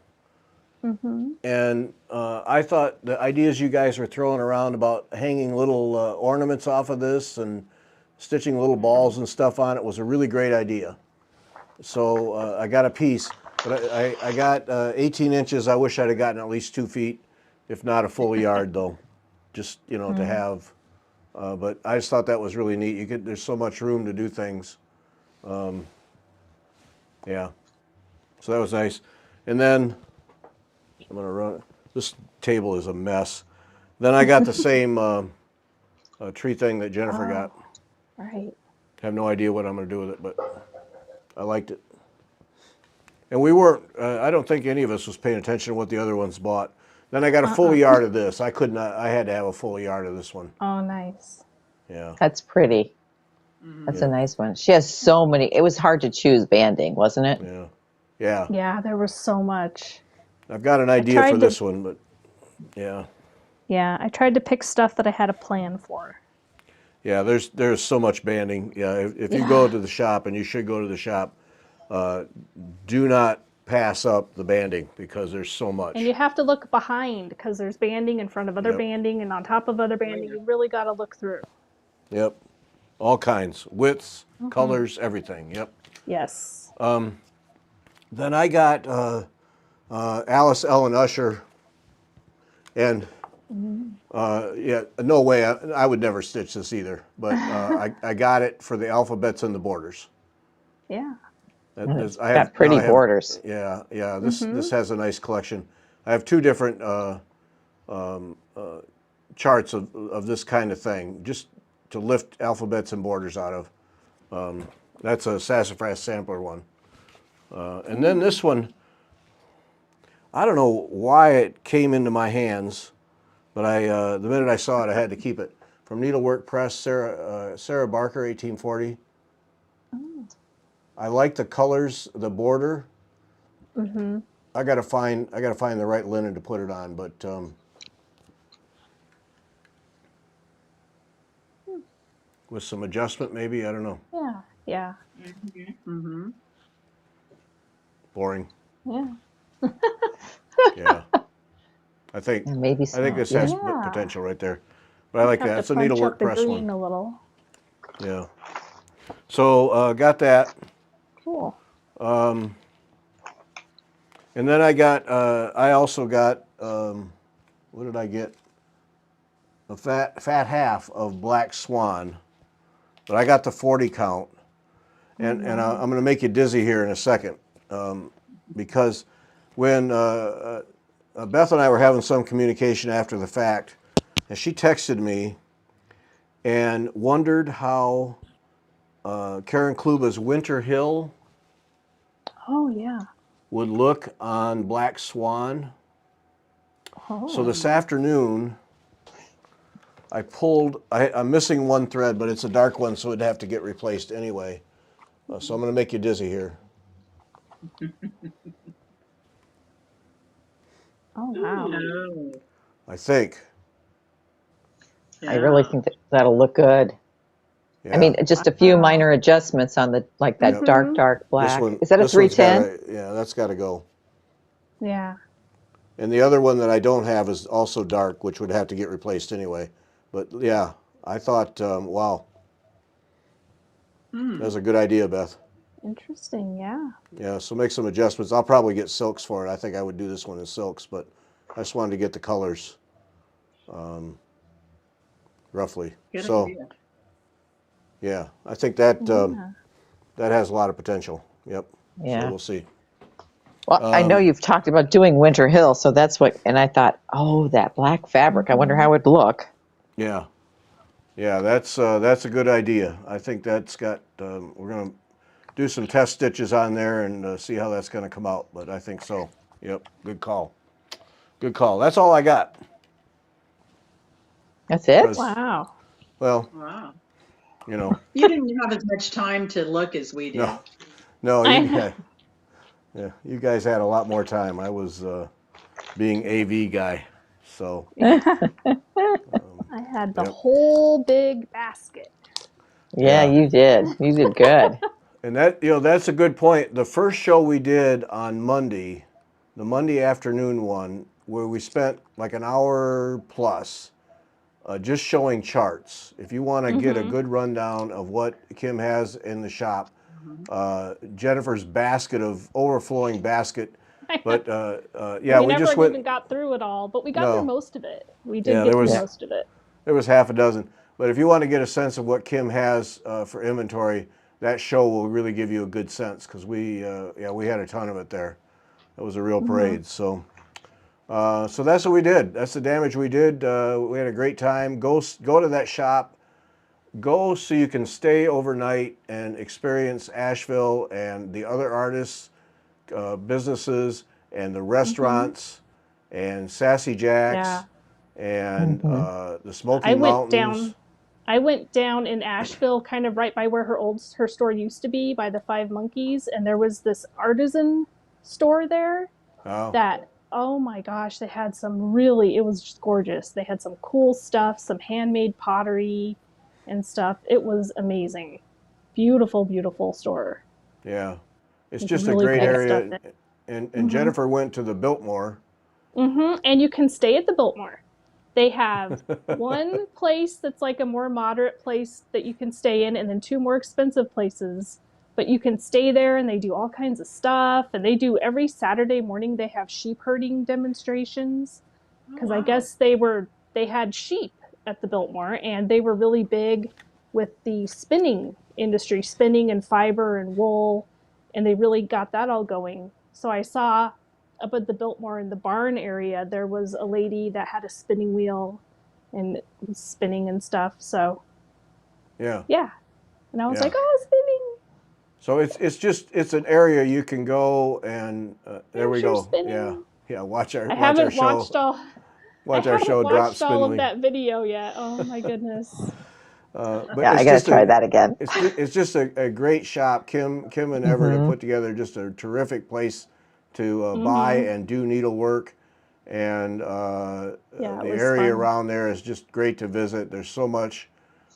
And I thought the ideas you guys were throwing around about hanging little ornaments off of this and stitching little balls and stuff on it was a really great idea. So I got a piece, but I got 18 inches. I wish I'd have gotten at least 2 feet, if not a full yard though, just, you know, to have. But I just thought that was really neat. There's so much room to do things. Yeah. So that was nice. And then I'm going to run it. This table is a mess. Then I got the same tree thing that Jennifer got. Right. Have no idea what I'm going to do with it, but I liked it. And we weren't, I don't think any of us was paying attention to what the other ones bought. Then I got a full yard of this. I had to have a full yard of this one. Oh, nice. Yeah. That's pretty. That's a nice one. She has so many. It was hard to choose banding, wasn't it? Yeah. Yeah. Yeah, there was so much. I've got an idea for this one, but yeah. Yeah, I tried to pick stuff that I had a plan for. Yeah, there's so much banding. Yeah, if you go to the shop, and you should go to the shop, do not pass up the banding because there's so much. And you have to look behind because there's banding in front of other banding and on top of other banding. You really got to look through. Yep. All kinds. Widths, colors, everything. Yep. Yes. Then I got Alice Ellen Usher. And yeah, no way. I would never stitch this either. But I got it for the alphabets and the borders. Yeah. It's got pretty borders. Yeah, yeah. This has a nice collection. I have 2 different charts of this kind of thing, just to lift alphabets and borders out of. That's a Sassafras Sampler one. And then this one, I don't know why it came into my hands, but the minute I saw it, I had to keep it. From Needlework Press, Sarah Barker, 1840. I like the colors, the border. I gotta find the right linen to put it on, but with some adjustment, maybe, I don't know. Yeah. Yeah. Boring. Yeah. Yeah. I think Maybe this has potential right there. But I like that. It's a Needlework Press one. A little. Yeah. So got that. Cool. And then I also got, what did I get? A fat half of Black Swan. But I got the 40 count. And I'm going to make you dizzy here in a second. Because when Beth and I were having some communication after the fact, and she texted me, and wondered how Karen Kluba's Winter Hill Oh yeah. would look on Black Swan. Oh. So this afternoon, I'm missing one thread, but it's a dark one, so it'd have to get replaced anyway. So I'm going to make you dizzy here. Oh wow. No. I think. I really think that'll look good. Yeah. I mean, just a few minor adjustments on that Yep. dark black. Is that a this one's 310? yeah, that's got to go. Yeah. And the other one that I don't have is also dark, which would have to get replaced anyway. But yeah, I thought, wow, that's a good idea, Beth. Interesting. Yeah. Yeah, so make some adjustments. I'll probably get silks for it. I think I would do this one in silks, but I just wanted to get the colors roughly. Good So idea. yeah, I think that that has a lot of potential. Yep. Yeah. So we'll see. Well, I know you've talked about doing Winter Hill, so that's what, and I thought, oh, that black fabric, I wonder how it would look. Yeah. Yeah, that's a good idea. I think that's got, we're going to do some test stitches on there and see how that's going to come out, but I think so. Yep, good call. Good call. That's all I got. That's it? Because- Wow. Well, Wow. you know, You didn't have as much time to look as we did. no, you guys had a lot more time. I was being AV guy, so. I had the whole big basket. Yeah, you did. You did good. And that's a good point. The first show we did on Monday, the Monday afternoon one, where we spent like an hour plus just showing charts. If you want to get a good rundown of what Kim has in the shop, Jennifer's basket of overflowing basket. But yeah, we we never just went. even got through it all, but we got No. through most of it. We did Yeah, get there through was- most of it. There was half a dozen. But if you want to get a sense of what Kim has for inventory, that show will really give you a good sense because we had a ton of it there. It was a real parade. So that's what we did. That's the damage we did. We had a great time. Go to that shop. Go so you can stay overnight and experience Asheville and the other artists, businesses, and the restaurants, and Sassy Jacks, and the Smoky Mountains. I went down in Asheville, kind of right by where her store used to be, by the Five Monkeys, and there was this artisan store there that, oh my gosh, they had it was just gorgeous. They had some cool stuff, some handmade pottery and stuff. It was amazing. Beautiful, beautiful store. Yeah, it's With just really a great cool area. stuff And Jennifer went to the Biltmore. And you can stay at the Biltmore. They have one place that's like a more moderate place that you can stay in, and then two more expensive places. But you can stay there, and they do all kinds of stuff. And they do every Saturday morning. They have sheep herding demonstrations because I guess they had sheep at the Biltmore, and they were really big with the spinning industry, spinning and fiber and wool, and they really got that all going. So I saw up at the Biltmore in the barn area, there was a lady that had a spinning wheel and was spinning and stuff. So yeah, and I was like, oh, spinning. So it's an area you can go and there we go. Spinning. Yeah. Watch our I haven't show. watched all. Watch I our haven't show drop watched all of spindly. that video yet. Oh my goodness. But Yeah, it's I got just to try that again. It's just a great shop. Kim and Everett have put together just a terrific place to buy and do needlework, and the area fun. around there is just great to visit. There's so much.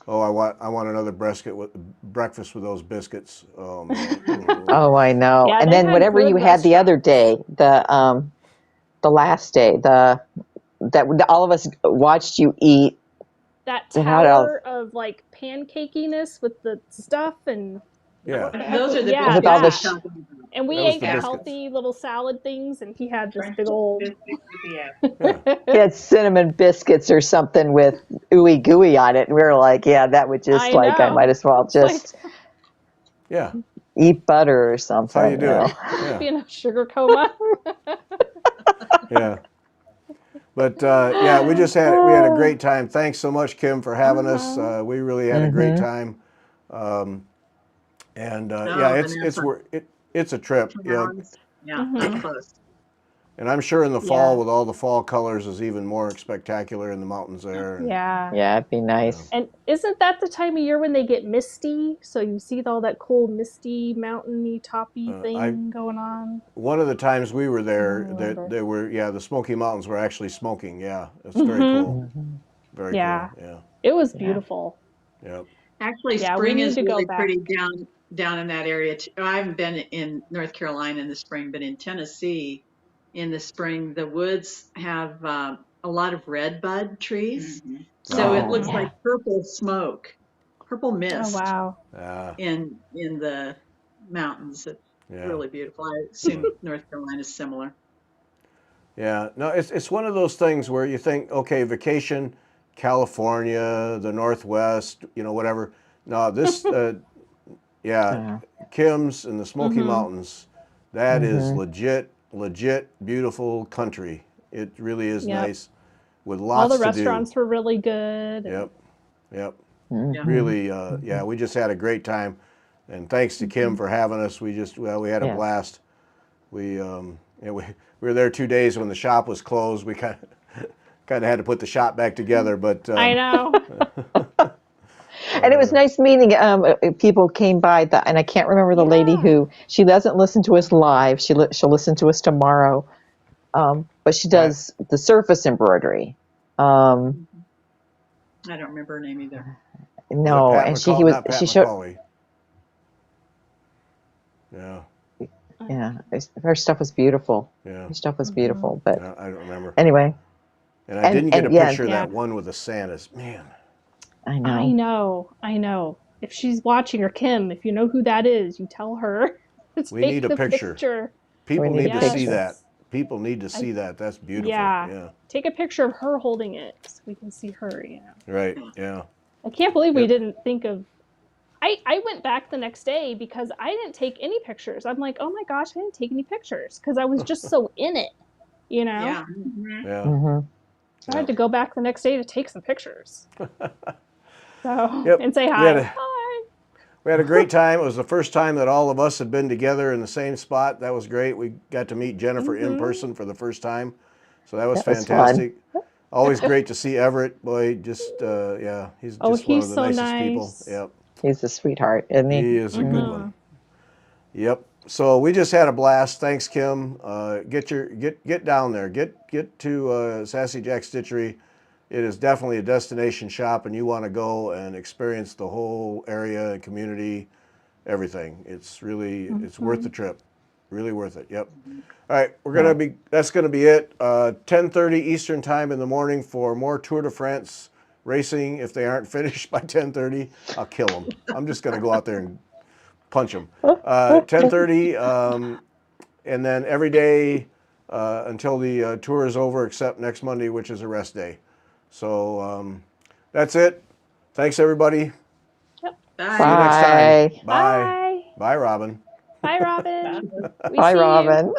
Oh, I want another breakfast with those biscuits. Oh man. Oh, I know. Yeah, And they then had whatever good you had the other day, restaurants. the last day, that all of us watched you eat. That How tower of like pancakiness with the stuff and Yeah. Those are the Yeah, With all the biscuits. and we That was ate the the biscuits. healthy little salad things, and he had this big old. Yeah. He had cinnamon biscuits or something with ooey gooey on it, and we were like, yeah, that would just I I know. might as well just Yeah. eat butter or something. That's how you do know? it. Be Yeah. in a sugar coma. Yeah. But yeah, we had a great time. Thanks so much, Kim, for having us. We really had a great time. And yeah, it's a trip. Yeah, Yeah, that's close. and I'm sure in the fall with all the fall colors is even more spectacular in the mountains there. And, Yeah, it'd be nice. And isn't that the time of year when they get misty? So you see all that cool misty, mountainy, toppy thing going on. One of the times we were there, there were the Smoky Mountains were actually smoking. Yeah, it's very cool. Very cool. Yeah, it was beautiful. Yeah. Actually, spring is really pretty down in that area too. I haven't been in North Carolina in the spring, but in Tennessee in the spring, the woods have a lot of red bud trees. So it looks like purple smoke, purple mist. Oh, wow. In the mountains. It's really beautiful. I assume North Carolina is similar. Yeah, no, it's one of those things where you think, okay, vacation, California, the Northwest, whatever. No, this, Kim's in the Smoky Mountains, that is legit beautiful country. It really is nice, with lots to do. All the restaurants were really good. Yep. Really, we just had a great time, and thanks to Kim for having us. We had a blast. We were there 2 days when the shop was closed. We kind of had to put the shop back together, but I know. And it was nice meeting people came by, and I can't remember the lady who, she doesn't listen to us live. She'll listen to us tomorrow, but she does the surface embroidery. I don't remember her name either. No, and she showed. Yeah, her stuff was beautiful. Yeah, her stuff was beautiful, but I don't remember. Anyway, and I didn't get a picture of that one with the Santas. Man, I know. I know. If she's watching, or Kim, if you know who that is, you tell her. We need a picture. People need to see that. People need to see that. That's beautiful. Yeah. Take a picture of her holding it so we can see her. Right. Yeah. I can't believe we didn't think of. I went back the next day because I didn't take any pictures. I'm like, oh my gosh, I didn't take any pictures because I was just so in it, Yeah. So I had to go back the next day to take some pictures. And say hi. Hi. We had a great time. It was the first time that all of us had been together in the same spot. That was great. We got to meet Jennifer in person for the first time, so that was fantastic. Always great to see Everett. Boy, just he's just one of the so nicest nice. people. Yep. He's a sweetheart, isn't he? He is a good one. Yep. So we just had a blast. Thanks, Kim. Get down there. Get to Sassy Jacks Stitchery. It is definitely a destination shop, and you want to go and experience the whole area and community, everything. It's really it's worth the trip. Really worth it. Yep. All right, that's gonna be it. 10:30 Eastern time in the morning for more Tour de France racing. If they aren't finished by 10:30, I'll kill them. I'm just gonna go out there and punch them. 10:30, and then every day until the tour is over, except next Monday, which is a rest day. So that's it. Thanks, everybody. Yep. Bye. See you next time. Bye. Bye, Robin. Bye, Robin. Bye, Robin.